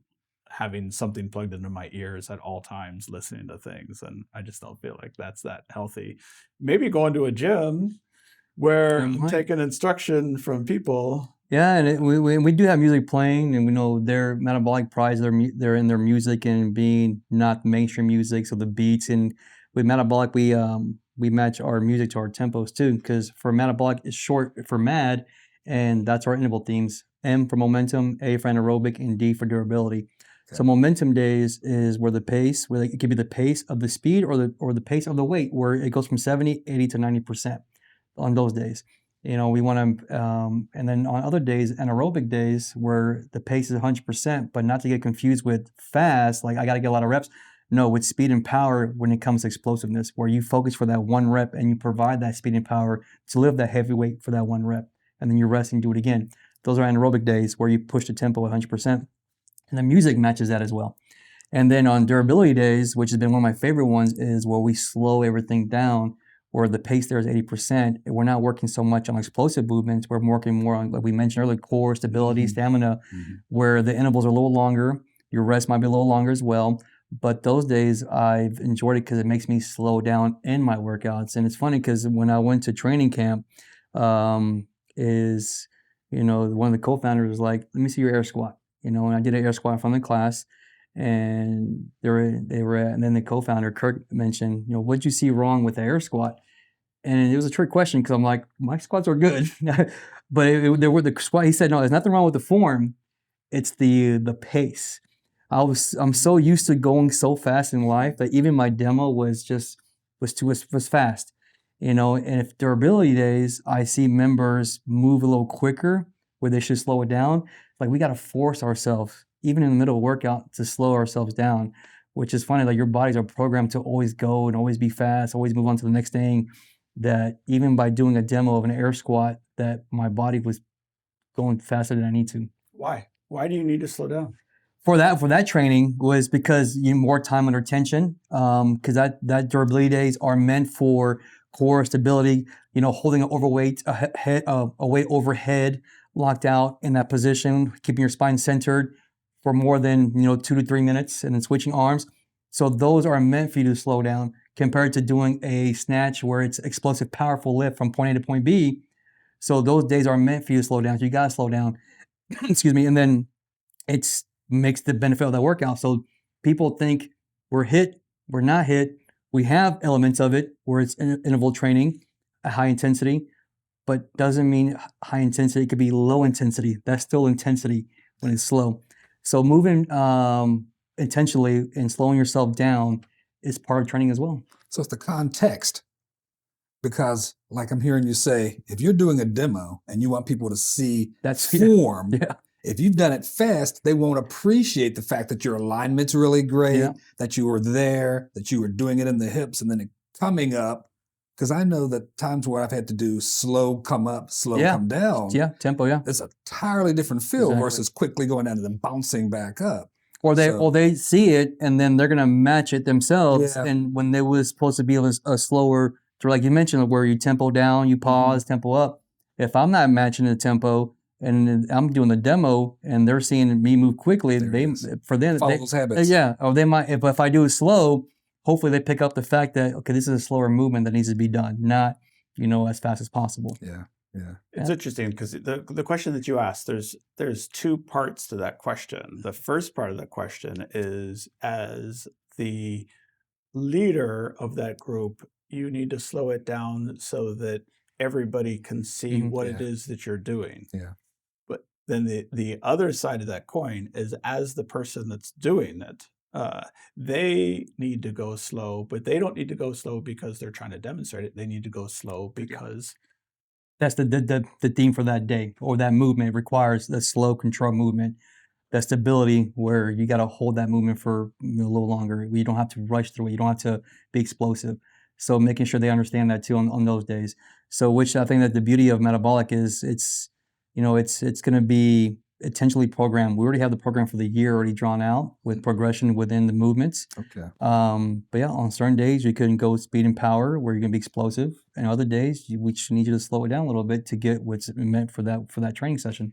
having something plugged into my ears at all times, listening to things, and I just don't feel like that's that healthy. Maybe going to a gym where I'm Right. taking instruction from people. Yeah, and we do have music playing, and we know their Metabolic prides they're in their music and being not mainstream music, so the beats. And with Metabolic, we match our music to our tempos too, because for Metabolic it's short for MAD, and that's our interval themes: M for momentum, A for anaerobic, and D for durability. So Okay. momentum days is where it could be the pace of the speed or the pace of the weight, where it goes from 70, 80 to 90% on those days. We want to, and then on other days, anaerobic days, where the pace is 100%, but not to get confused with fast, like I got to get a lot of reps. No, with speed and power when it comes to explosiveness, where you focus for that one rep and you provide that speed and power to lift that heavy weight for that one rep, and then you rest and do it again. Those are anaerobic days where you push the tempo 100%, and the music matches that as well. And then on durability days, which has been one of my favorite ones, is where we slow everything down, where the pace there is 80%. We're not working so much on explosive movements. We're working more on, like we mentioned earlier, core, stability, Mhm. stamina, Mhm. where the intervals are a little longer. Your rest might be a little longer as well. But those days I've enjoyed it because it makes me slow down in my workouts. And it's funny because when I went to training camp, um, is, one of the co-founders was like, let me see your air squat. And I did an air squat from the class, and and then the co-founder Kirk mentioned, what'd you see wrong with the air squat? And it was a trick question because I'm like, my squats are good, but there were the squat. He said, no, there's nothing wrong with the form. It's the pace. I'm so used to going so fast in life that even my demo was fast, And if durability days, I see members move a little quicker where they should slow it down. Like we got to force ourselves, even in the middle of workout, to slow ourselves down, which is funny. Like your bodies are programmed to always go and always be fast, always move on to the next thing. That even by doing a demo of an air squat, that my body was going faster than I need to. Why do you need to slow down? For that training was because you need more time under tension, because that durability days are meant for core stability, holding an overweight a weight overhead locked out in that position, keeping your spine centered for more than 2 to 3 minutes, and then switching arms. So those are meant for you to slow down compared to doing a snatch where it's explosive, powerful lift from point A to point B. So those days are meant for you to slow down. So you gotta slow down. Excuse me, and then it's makes the benefit of that workout. So people think we're hit, we're not hit. We have elements of it where it's interval training at high intensity, but doesn't mean high intensity. It could be low intensity. That's still intensity when it's slow. So moving intentionally and slowing yourself down is part of training as well. So it's the context. Because, like I'm hearing you say, if you're doing a demo and you want people to see That's form, yeah. if you've done it fast, they won't appreciate the fact that your alignment's really great, Yeah. that you were there, that you were doing it in the hips and then it coming up. Because I know that times where I've had to do slow come up, slow Yeah. come down, Yeah, tempo, yeah. it's an entirely different feel Exactly. versus quickly going down and then bouncing back up. Or So- they see it and then they're gonna match it themselves. Yeah. And when they was supposed to be a slower, so like you mentioned, where you tempo down, you pause, tempo up. If I'm not matching the tempo and I'm doing the demo and they're seeing me move quickly, There it is. for them, Follow those habits. yeah. Or they might, if I do it slow, hopefully they pick up the fact that okay, this is a slower movement that needs to be done, not as fast as possible. Yeah. Yeah. It's interesting because the question that you asked, there's two parts to that question. The first part of that question is, as the leader of that group, you need to slow it down so that everybody can see Mhm. what it Yeah. is that you're doing. Yeah. But then the other side of that coin is, as the person that's doing it, they need to go slow, but they don't need to go slow because they're trying to demonstrate it. They need to go slow because That's the theme for that day or that movement. It requires a slow control movement, that stability where you got to hold that movement for a little longer. You don't have to rush through it. You don't have to be explosive. So making sure they understand that too on those days. So which I think that the beauty of metabolic is it's going to be intentionally programmed. We already have the program for the year already drawn out with progression within the movements. Okay. But yeah, on certain days you couldn't go speed and power where you're gonna be explosive, and other days we just need you to slow it down a little bit to get what's meant for that training session.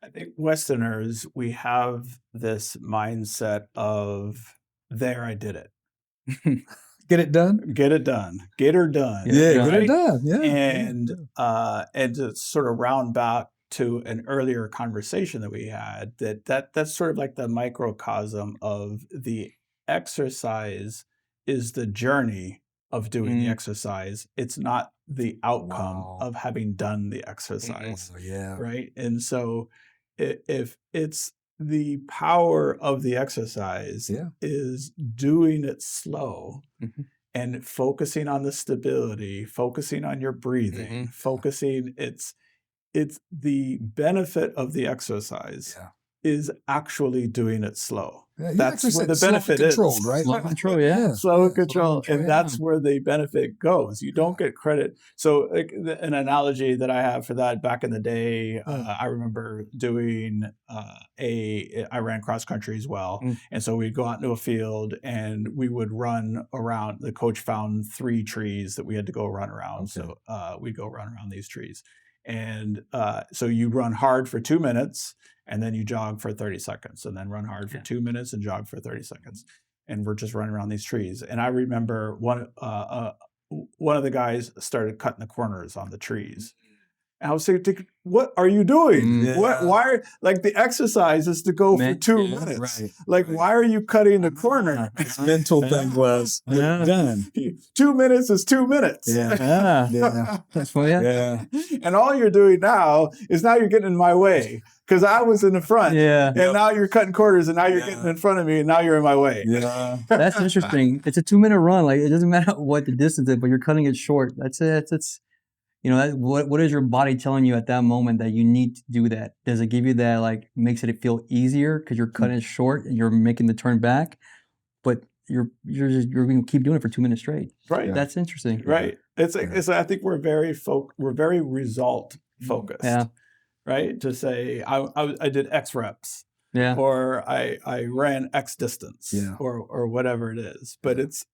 I think Westerners, we have this mindset of there, I did it. Get it done? Get it done. Get her done. Yeah, Get right? it done. Yeah. And yeah. and to sort of round back to an earlier conversation that we had, that's sort of like the microcosm of the exercise is the journey of doing the Mm. exercise. It's not the outcome Wow. of having done the exercise. Oh, yeah. Right. And so if it's the power of the exercise Yeah. is doing it slow Mhm. and focusing on the stability, focusing on your breathing, Mhm. focusing it's the benefit of the exercise Yeah. is actually doing it slow. Yeah, you That's actually where said the slow and benefit controlled, is. right? Slow control, yeah. Slow and Yeah, control. And yeah. that's where the benefit goes. You don't get credit. So like, an analogy that I have for that back in the day, I remember doing I ran cross country as well. Mm. And so we'd go out into a field and we would run around. The coach found 3 trees that we had to go run around. Okay. So we'd go run around these trees. And so you run hard for 2 minutes and then you jog for 30 seconds and then run hard for Yeah. 2 minutes and jog for 30 seconds. And we're just running around these trees. And I remember one of the guys started cutting the corners on the trees. And I was saying, what are you doing? Mm. Yeah. Why like the exercise is to go for Man, 2 yeah, minutes. right, Like, right. why are you cutting the corner? His mental thing was Yeah. done. 2 minutes is 2 minutes. Yeah. Yeah. Yeah. That's what, yeah. Yeah. And all you're doing now is now you're getting in my way because I was in the front. Yeah. And now you're cutting corners and now you're Yeah. getting in front of me and now you're in my way. Yeah. That's interesting. It's a 2-minute run. Like, it doesn't matter what the distance is, but you're cutting it short. That's it. It's what is your body telling you at that moment that you need to do that? Does it give you that, like, makes it feel easier because you're cutting it short and you're making the turn back, but you're going to keep doing it for 2 minutes straight? Right. Yeah. That's interesting. Right. It's Yeah. I think we're very result focused. Yeah. Right. To say I did X reps. Yeah. Or I ran X distance, Yeah. or whatever it is. But it's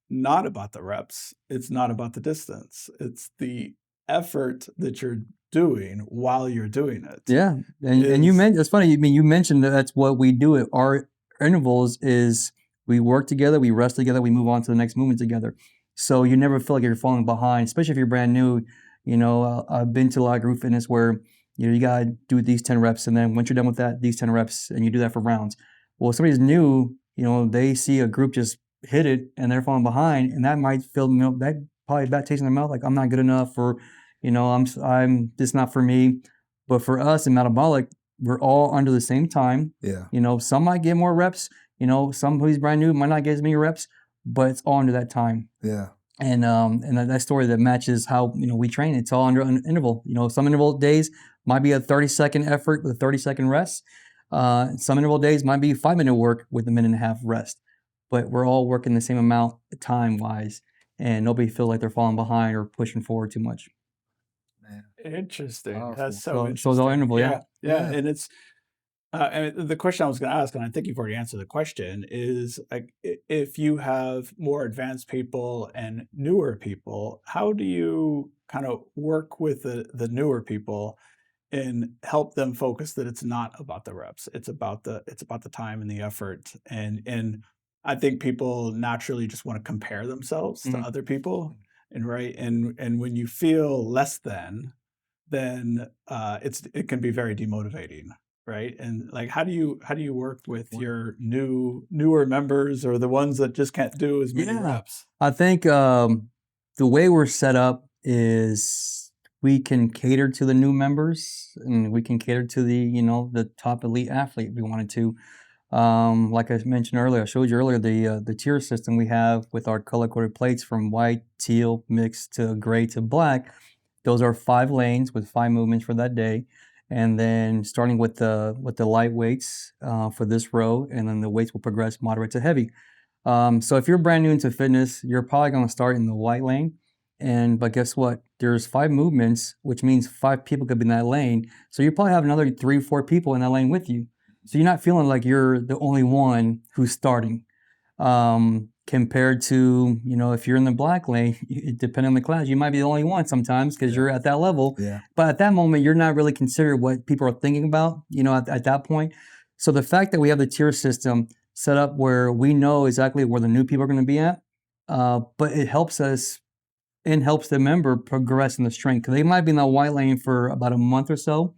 not about the reps. It's not about the distance. It's the effort that you're doing while you're doing it. Yeah. And you Is- mentioned, it's funny. I mean, you mentioned that's what we do at our intervals is we work together, we rest together, we move on to the next movement together. So you never feel like you're falling behind, especially if you're brand new. I've been to a lot of group fitness where you got to do these 10 reps. And then once you're done with that, these 10 reps, and you do that for rounds. Well, if somebody's new, they see a group just hit it and they're falling behind. And that might feel, that probably bad taste in their mouth, like I'm not good enough, or, I'm this not for me. But for us in metabolic, we're all under the same time. Yeah. Some might get more reps. Somebody's brand new might not get as many reps, but it's all under that time. Yeah. And that story that matches how we train. It's all under an interval. Some interval days might be a 30-second effort with a 30-second rest. Some interval days might be 5-minute work with a 1.5-minute rest. But we're all working the same amount time wise, and nobody feels like they're falling behind or pushing forward too much. Man. Interesting. Powerful. That's so So interesting. it's all interval, yeah. Yeah. And it's and the question I was going to ask, and I think you've already answered the question, is like if you have more advanced people and newer people, how do you kind of work with the newer people and help them focus that it's not about the reps, it's about the time and the effort, and I think people naturally just want to compare themselves to Mhm. other people, and right, and when you feel less than, then it can be very demotivating, right? And like, how do you work with your newer members or the ones that just can't do as many Yeah. reps? I think the way we're set up is we can cater to the new members, and we can cater to the top elite athlete if we wanted to. Like I mentioned earlier, I showed you earlier the tier system we have with our color-coded plates from white, teal, mixed to gray to black. Those are 5 lanes with 5 movements for that day. And then starting with the light weights for this row, and then the weights will progress moderate to heavy. So if you're brand new into fitness, you're probably going to start in the white lane. But guess what? there's 5 movements, which means 5 people could be in that lane. So you probably have another 3, 4 people in that lane with you. So you're not feeling like you're the only one who's starting. Compared to, if you're in the black lane, depending on the class, you might be the only one sometimes because you're at that level. Yeah. But at that moment, you're not really considering what people are thinking about, at that point. So the fact that we have the tier system set up where we know exactly where the new people are going to be at, but it helps us and helps the member progress in the strength. Because they might be in the white lane for about a month or so,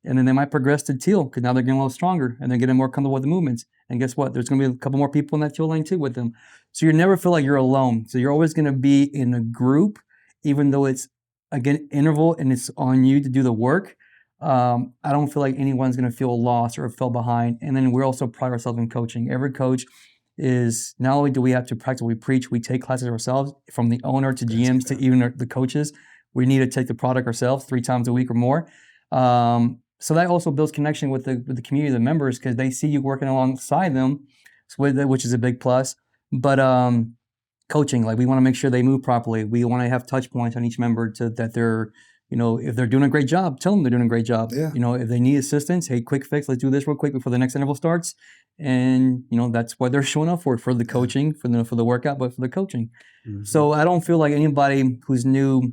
and then they might progress to teal because now they're getting a little stronger and they're getting more comfortable with the movements. And guess what? There's going to be a couple more people in that teal lane too with them. So you never feel like you're alone. So you're always going to be in a group, even though it's, again, interval and it's on you to do the work. I don't feel like anyone's going to feel lost or fell behind. And then we also pride ourselves in coaching. Every coach is, not only do we have to practice what we preach, we take classes ourselves, from the owner to GMs to even the coaches. We need to take the product ourselves 3 times a week or more. So that also builds connection with the community, the members, because they see you working alongside them, which is a big plus. But coaching, like, we want to make sure they move properly. We want to have touch points on each member that they're, if they're doing a great job, tell them they're doing a great job. Yeah. If they need assistance, hey, quick fix, let's do this real quick before the next interval starts. And that's what they're showing up for the coaching, for the workout, but for the coaching. Mm-hmm. So I don't feel like anybody who's new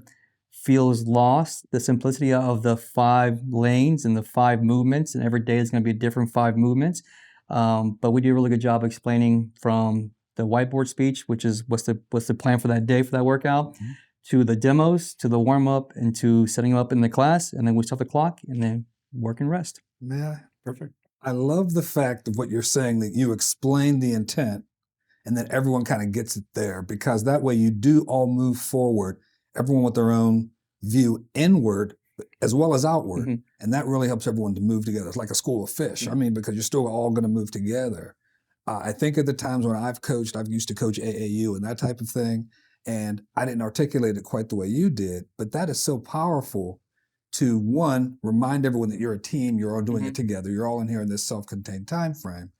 feels lost. The simplicity of the 5 lanes and the 5 movements, and every day is going to be a different 5 movements. But we do a really good job explaining from the whiteboard speech, which is what's the plan for that day for that workout, mm-hmm. to the demos, to the warm up, and to setting them up in the class, and then we start the clock, and then work and rest. Yeah, perfect. I love the fact of what you're saying, that you explain the intent, and then everyone kind of gets it there, because that way you do all move forward, everyone with their own view inward as well as outward. Mm-hmm. And that really helps everyone to move together. It's like a school of fish. Mm-hmm. I mean, because you're still all going to move together. I think at the times when I've used to coach AAU and that type of thing, and I didn't articulate it quite the way you did, but that is so powerful to, one, remind everyone that you're a team, you're all doing mm-hmm. it together, you're all in here in this self-contained time frame.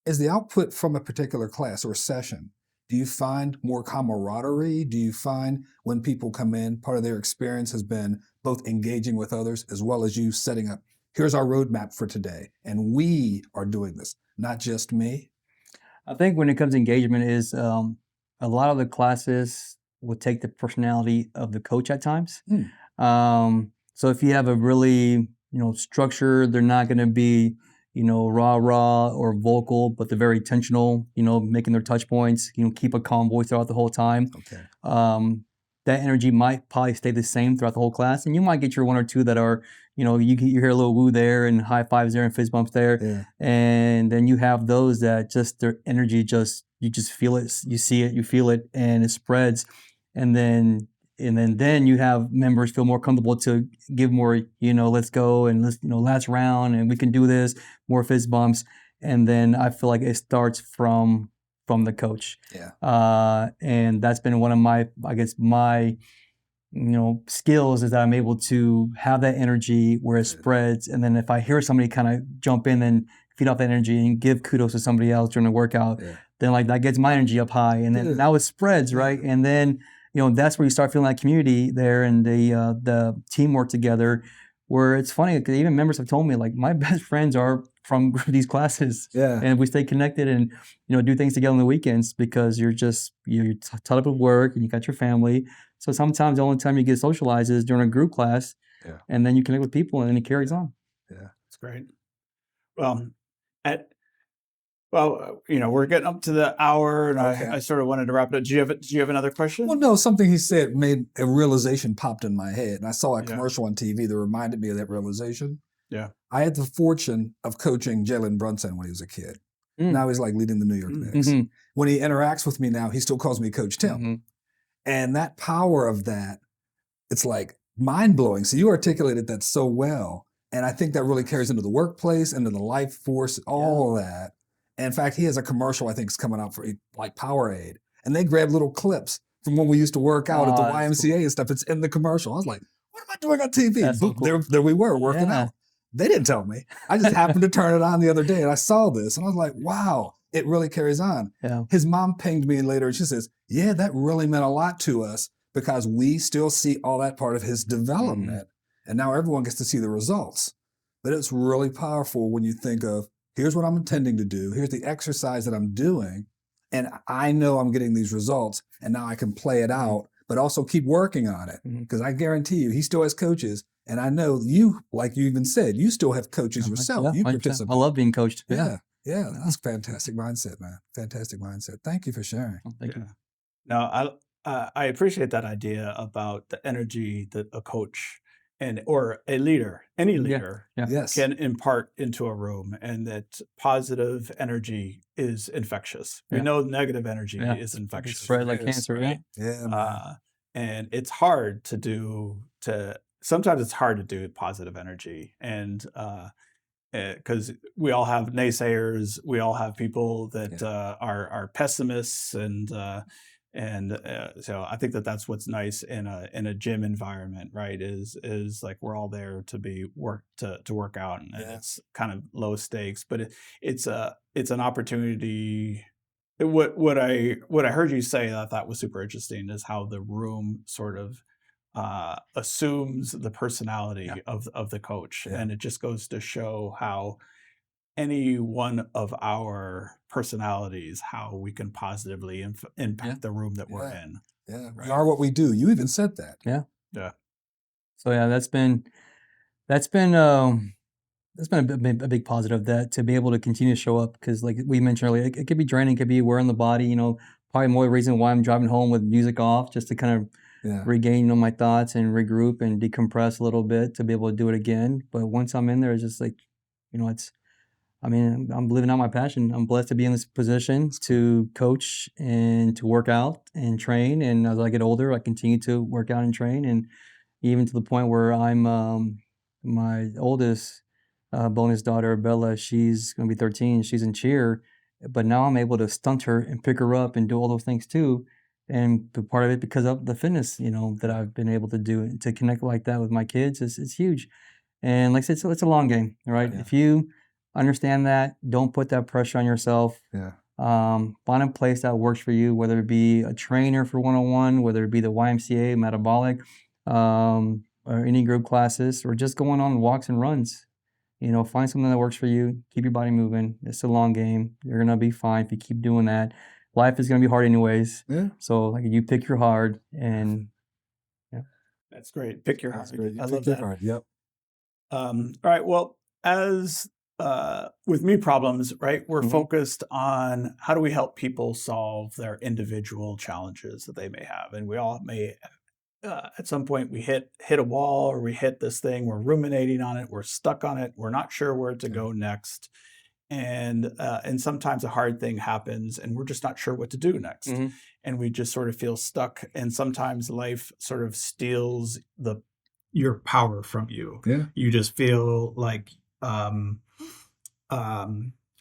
Is the output from a particular class or session, do you find more camaraderie? Do you find when people come in, part of their experience has been both engaging with others as well as you setting up, here's our roadmap for today, and we are doing this, not just me? I think when it comes to engagement is a lot of the classes will take the personality of the coach at times. So if you have a really, structure, they're not going to be, rah or vocal, but they're very intentional, making their touch points, keep a calm voice throughout the whole time. Okay. That energy might probably stay the same throughout the whole class. And you might get your 1 or 2 that are, you hear a little woo there and high fives there and fist bumps there. Yeah. And then you have those that just, their energy you just feel it, you see it, you feel it, and it spreads. And then you have members feel more comfortable to give more, let's go and let's, last round and we can do this, more fist bumps. And then I feel like it starts from the coach. Yeah. And that's been one of my skills, is that I'm able to have that energy where it spreads. And then if I hear somebody kind of jump in and feed off that energy and give kudos to somebody else during the workout, then like that gets my energy up high. And then now it spreads, right? And then, that's where you start feeling that community there and the teamwork together, where it's funny because even members have told me, like, my best friends are from these classes. Yeah. And we stay connected and, do things together on the weekends because you're tied up with work and you got your family. So sometimes the only time you get socialized is during a group class. Yeah. And then you connect with people and then it carries on. Yeah. That's great. Well, we're getting up to the hour, and okay. I sort of wanted to wrap it up. Do you have another question? Well, no, something he said made a realization popped in my head, and I saw a commercial on TV that reminded me of that realization. Yeah. I had the fortune of coaching Jalen Brunson when he was a kid. Now he's like leading the New York Knicks. Mm-hmm. When he interacts with me now, he still calls me Coach Tim. Mm-hmm. And that power of that, it's like mind-blowing. So you articulated that so well, and I think that really carries into the workplace, into the life force, all of that. In fact, he has a commercial I think is coming out for like Powerade, and they grab little clips from when we used to work out at the YMCA cool. and stuff. It's in the commercial. I was like, "What am I doing on TV?" That's so cool. There we were working out. They didn't tell me. I just happened to turn it on the other day, and I saw this, and I was like, "Wow, it really carries on." Yeah. His mom pinged me later, and she says, "Yeah, that really meant a lot to us because we still see all that part of his development. And now everyone gets to see the results. But it's really powerful when you think of, here's what I'm intending to do. Here's the exercise that I'm doing. And I know I'm getting these results. And now I can play it out, but also keep working on it. Because I guarantee you, he still has coaches. And I know you, like you even said, you still have coaches yourself. Yeah, You 100%. participate. I love being coached. Yeah, that's fantastic mindset, man. Fantastic mindset. Thank you for sharing. Thank you. Now, I appreciate that idea about the energy that a coach or a leader, any leader, Yeah. Yes. can impart into a room, and that positive energy is infectious. We Yeah. know negative energy Yeah. is infectious. Spread like Yes, cancer. right? Yeah, man. And it's hard to do sometimes it's hard to do positive energy, and because we all have naysayers, we all have people that are pessimists, and so I think that that's what's nice in a gym environment, right? Is like we're all there to work out, and it's kind of low stakes, but it's an opportunity. What I heard you say that I thought was super interesting is how the room sort of assumes the personality of the coach, and it just goes to show how any one of our personalities, how we can positively impact the room that we're in. Yeah, Right. we are what we do. You even said that. Yeah. So yeah, that's been a big positive, that to be able to continue to show up, because like we mentioned earlier, it could be draining, it could be wearing the body. Probably more reason why I'm driving home with music off, just to kind of regain my thoughts and regroup and decompress a little bit to be able to do it again. But once I'm in there, it's just like, I'm living out my passion. I'm blessed to be in this position to coach and to work out and train. And as I get older, I continue to work out and train, and even to the point where I'm my oldest bonus daughter, Bella, she's going to be 13. She's in cheer, but now I'm able to stunt her and pick her up and do all those things too. And part of it because of the fitness, that I've been able to do, and to connect like that with my kids is huge. And like I said, it's a long game, right? Yeah. If you understand that, don't put that pressure on yourself. Yeah. Find a place that works for you, whether it be a trainer for one-on-one, whether it be the YMCA, metabolic, or any group classes, or just going on walks and runs. Find something that works for you. Keep your body moving. It's a long game. You're going to be fine if you keep doing that. Life is going to be hard anyways. Yeah. So like you pick your hard, and That's great. Pick your heart. That's great. You I pick love your that. heart. Yep. All right. Well, as with Me Problems, right, we're focused on how do we help people solve their individual challenges that they may have, and we all may at some point we hit a wall, or we hit this thing, we're ruminating on it, we're stuck on it, we're not sure where to go next, and sometimes a hard thing happens, and we're just not sure what to do next, and we just sort of feel stuck, and sometimes life sort of steals your power from you. Yeah. You just feel like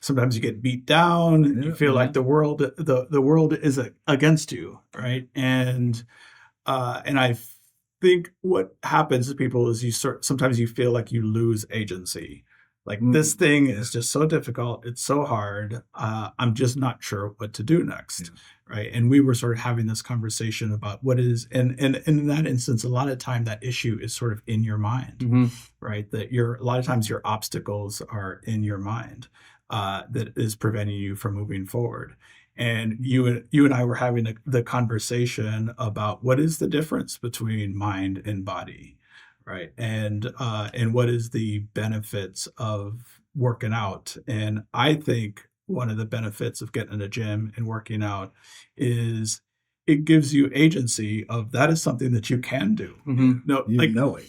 sometimes you get beat down, and you feel like the world is against you, right? And I think what happens to people is sometimes you feel like you lose agency. Like this thing is just so difficult. It's so hard. I'm just not sure what to do next. Right. And we were sort of having this conversation about what is, and in that instance, a lot of time that issue is sort of in your mind, right? That a lot of times your obstacles are in your mind, that is preventing you from moving forward. And you and I were having the conversation about what is the difference between mind and body, right? And what is the benefits of working out? And I think one of the benefits of getting in a gym and working out is it gives you agency of that is something that you can do.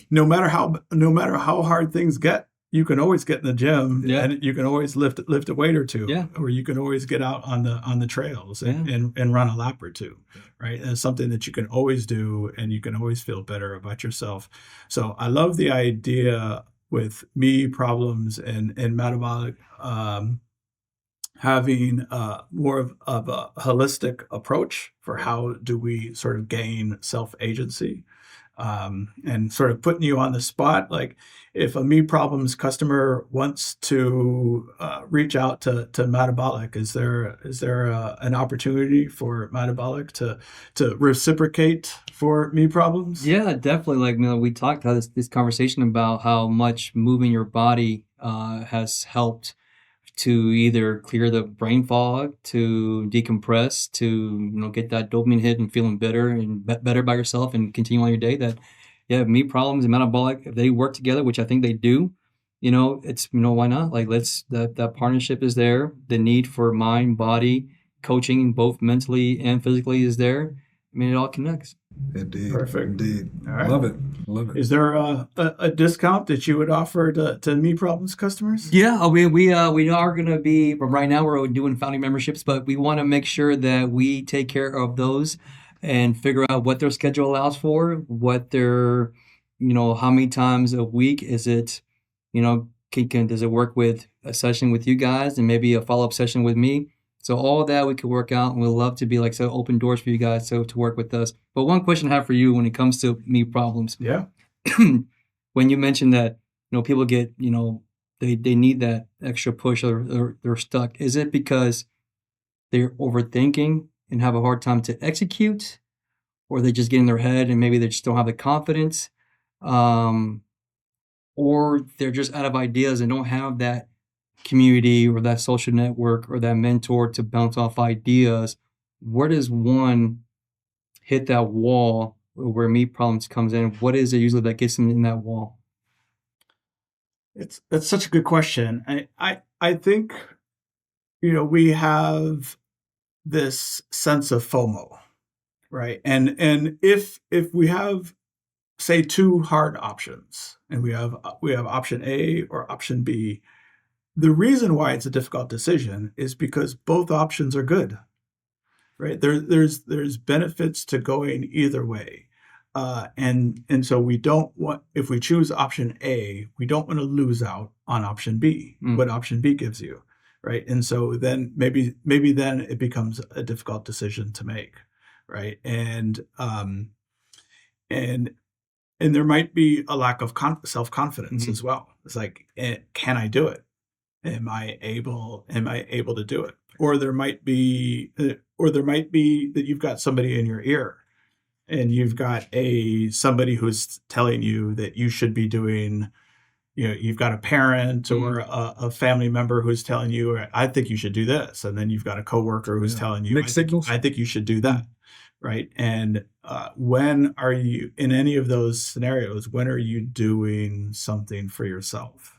No matter how hard things get, you can always get in the gym, and you can always lift a weight or two, or you can always get out on the trails and run a lap or two, right? And it's something that you can always do, and you can always feel better about yourself. So I love the idea with Me Problems and metabolic, having more of a holistic approach for how do we sort of gain self-agency. and sort of putting you on the spot. Like if a Me Problems customer wants to reach out to Metabolic, is there an opportunity for Metabolic to reciprocate for Me Problems? Yeah, definitely. Like, we talked about this conversation about how much moving your body has helped to either clear the brain fog, to decompress, to get that dopamine hit and feeling better and better by yourself and continue on your day. That, yeah, Me Problems and Metabolic, if they work together, which I think they do, it's why not? Like, that partnership is there. The need for mind, body coaching, both mentally and physically, is there. I mean, it all connects. Indeed. Perfect. Indeed. All right. Love it. Love it. Is there a discount that you would offer to Me Problems customers? Yeah, we are going to be, but right now we're doing founding memberships, but we want to make sure that we take care of those and figure out what their schedule allows for, what their, how many times a week is it, does it work with a session with you guys and maybe a follow-up session with me? So all of that we could work out, and we'd love to be open doors for you guys to work with us. But one question I have for you when it comes to Me Problems. Yeah. When you mentioned that, people get, they need that extra push or they're stuck. Is it because they're overthinking and have a hard time to execute, or they just get in their head and maybe they just don't have the confidence, or they're just out of ideas and don't have that community or that social network or that mentor to bounce off ideas? Where does one hit that wall where Me Problems comes in? What is it usually that gets them in that wall? That's such a good question. I think we have this sense of FOMO, right? And if we have, say, two hard options, and we have option A or option B, the reason why it's a difficult decision is because both options are good, right? There's benefits to going either way. And so we don't want, if we choose option A, we don't want to lose out on option B, what option B gives you, right? And so then maybe then it becomes a difficult decision to make, right? And there might be a lack of self-confidence as well. It's like, can I do it? Am I able to do it? Or there might be that you've got somebody in your ear, and you've got somebody who's telling you that you should be doing, you've got a parent or a family member who's telling you, I think you should do this. And then you've got a coworker who's telling you, Mixed signals. I think you should do that. Right. And when are you, in any of those scenarios, when are you doing something for yourself?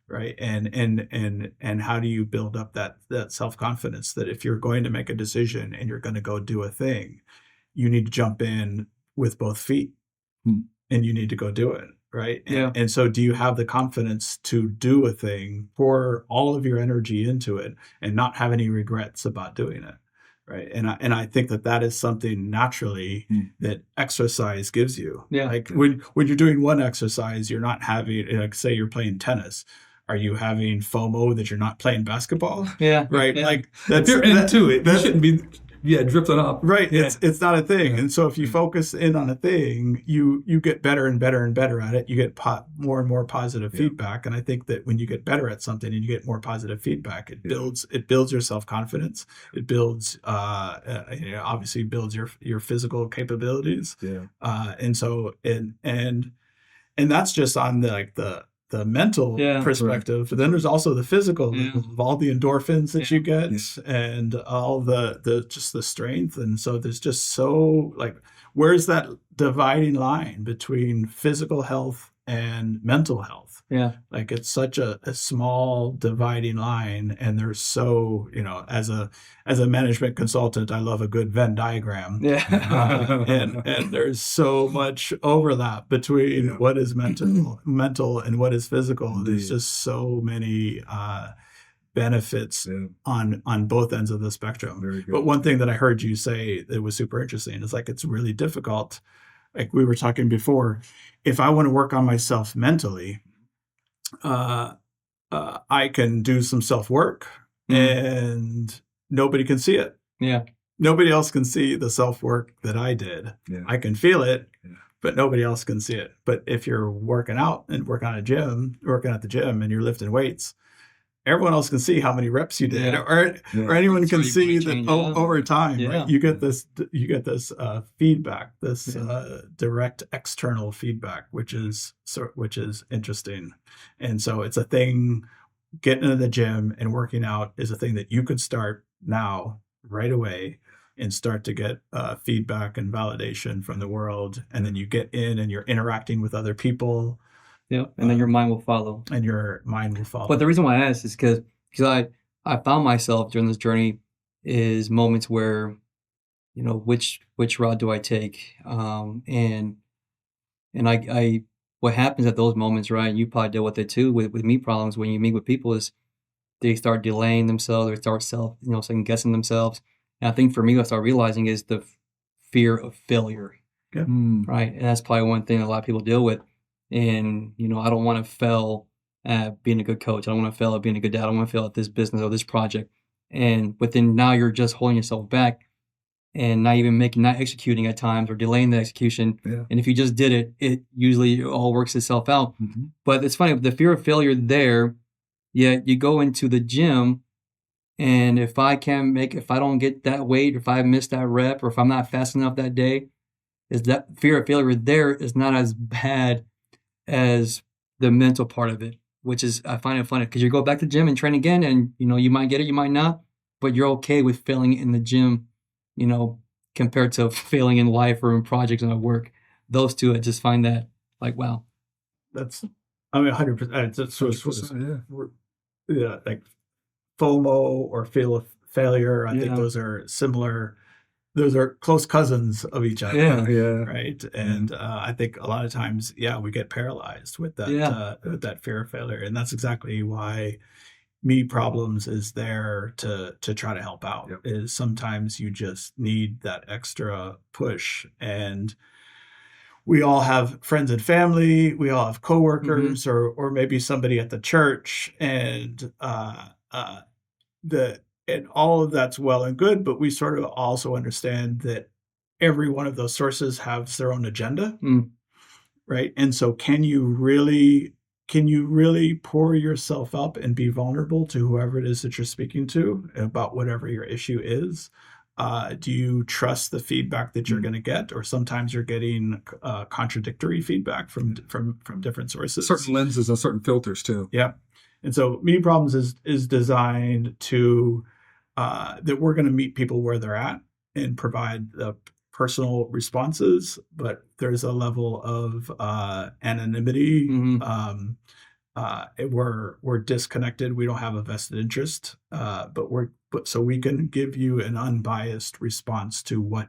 Right. And how do you build up that self-confidence that if you're going to make a decision and you're going to go do a thing, you need to jump in with both feet and you need to go do it. Right. And so do you have the confidence to do a thing, pour all of your energy into it and not have any regrets about doing it? Right. And I think that is something naturally that exercise gives you. Yeah. Like when you're doing one exercise, you're not having, like, say you're playing tennis. Are you having FOMO that you're not playing basketball? Yeah. Right. Yeah. Like If you're into it, that shouldn't be drifting off. Right. Yeah. It's not a thing. And so if you focus in on a thing, you get better and better and better at it. You get more and more positive feedback. And I think that when you get better at something and you get more positive feedback, it builds your self-confidence. It builds obviously builds your physical capabilities. Yeah. And so and that's just on the mental perspective. But then there's also the physical of all the endorphins that you get and all the just the strength. And so there's just so, like, where's that dividing line between physical health and mental health? Yeah. Like, it's such a small dividing line, and there's so, as a management consultant, I love a good Venn diagram. Yeah. And there's so much overlap between what is mental and what is physical. Indeed. There's just so many benefits on both ends of the spectrum. Very good. But one thing that I heard you say that was super interesting is, like, it's really difficult. Like we were talking before, if I want to work on myself mentally, I can do some self-work and nobody can see it. Yeah. Nobody else can see the self-work that I did. Yeah. I can feel it, but nobody else can see it. But if you're working out and working at the gym and you're lifting weights, everyone else can see how many reps you did, Yeah. or anyone That's can where you see might that change it up. over time, Yeah. right? You get this feedback, this direct external feedback, which is interesting. And so it's a thing. Getting into the gym and working out is a thing that you could start now, right away, and start to get feedback and validation from the world. And then you get in and you're interacting with other people, Yeah, and then your mind will follow. and your mind will follow. But the reason why I asked is because I found myself during this journey is moments where, you know, which route do I take? And I what happens at those moments, right? You probably deal with it too with me problems when you meet with people is they start delaying themselves or start second guessing themselves. And I think for me, what I start realizing is the fear of failure, Yeah. right? And that's probably one thing a lot of people deal with. And, you know, I don't want to fail at being a good coach. I don't want to fail at being a good dad. I don't want to fail at this business or this project. But then now you're just holding yourself back and not executing at times or delaying the execution. Yeah. And if you just did it, it usually all works itself out. Mm-hmm. But it's funny, the fear of failure there, yet you go into the gym and if I don't get that weight, if I miss that rep, or if I'm not fast enough that day, is that fear of failure there is not as bad as the mental part of it, which is, I find it funny because you go back to the gym and train again and, you know, you might get it, you might not, but you're okay with failing in the gym, you know, compared to failing in life or in projects and at work. Those two, I just find that like, wow. That's, I mean, 100%. It's sort of 100%, yeah, like FOMO or fear of failure. I think Yeah. those are similar. Those are close cousins of each other. Yeah. Right. And I think a lot of times, we get paralyzed with that, with that fear of failure. And that's exactly why Me Problems is there to try to help out. Yep. Is sometimes you just need that extra push. And we all have friends and family, we all have coworkers, or maybe somebody at the church, and and all of that's well and good, but we sort of also understand that every one of those sources has their own agenda, right? And so can you really pour yourself up and be vulnerable to whoever it is that you're speaking to about whatever your issue is? Do you trust the feedback that you're going to get, or sometimes you're getting contradictory feedback from different sources? Certain lenses and certain filters too. Yeah. And so Me Problems is designed to that we're going to meet people where they're at and provide the personal responses, but there's a level of anonymity. We're disconnected. We don't have a vested interest, but so we can give you an unbiased response to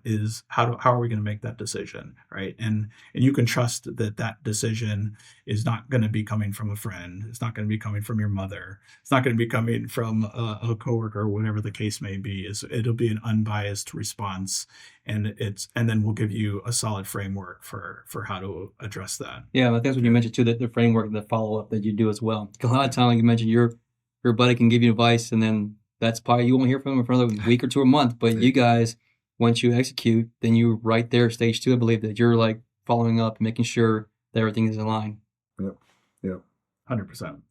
how are we going to make that decision, right? And you can trust that decision is not going to be coming from a friend. It's not going to be coming from your mother. It's not going to be coming from a coworker, whatever the case may be. It'll be an unbiased response, and then we'll give you a solid framework for how to address that. Yeah, I think that's what you mentioned too, that the framework, the follow up that you do as well. Because a lot of time, like you mentioned, your buddy can give you advice, and then that's probably you won't hear from him for another week or two or a month. But you guys, once you execute, then you right there, stage 2, I believe, that you're like following up, making sure that everything is in line. Yep. 100%.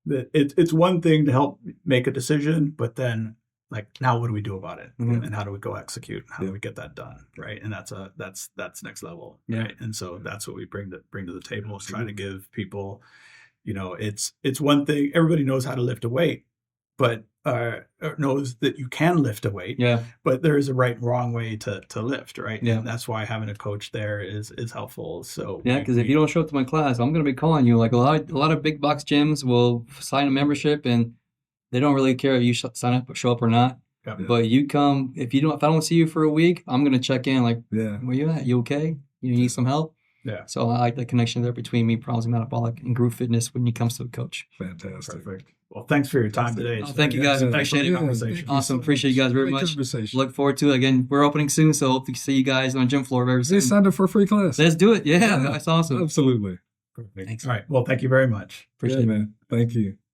It's one thing to help make a decision, but then like, now what do we do about it? And how do we go execute? How do we get that done? Right. And that's next level. Yeah. Right. And so that's what we bring to the table, is trying to give people, it's one thing. Everybody knows how to lift a weight, but knows that you can lift a weight. Yeah. But there is a right and wrong way to lift, right? Yeah. And that's why having a coach there is helpful. So yeah, because if you don't show up to my class, I'm going to be calling you. Like a lot of big box gyms will sign a membership and they don't really care if you sign up or show up or not. Yeah. But you come, if I don't see you for a week, I'm going to check in like, where you at? You okay? You need some help? Yeah. So I like the connection there between Me Problems, Metabolic, and group fitness when it comes to a coach. Fantastic. Perfect. Well, thanks for your time today. Thank you guys. Appreciate it. Conversation. Awesome. Appreciate you guys very much. Conversation. Look forward to it. Again, we're opening soon, so hope to see you guys on the gym floor very soon. They signed up for a free class. Let's do it. Yeah, that's awesome. Absolutely. Thanks. All right. Well, thank you very much. Appreciate it. man. Thank you.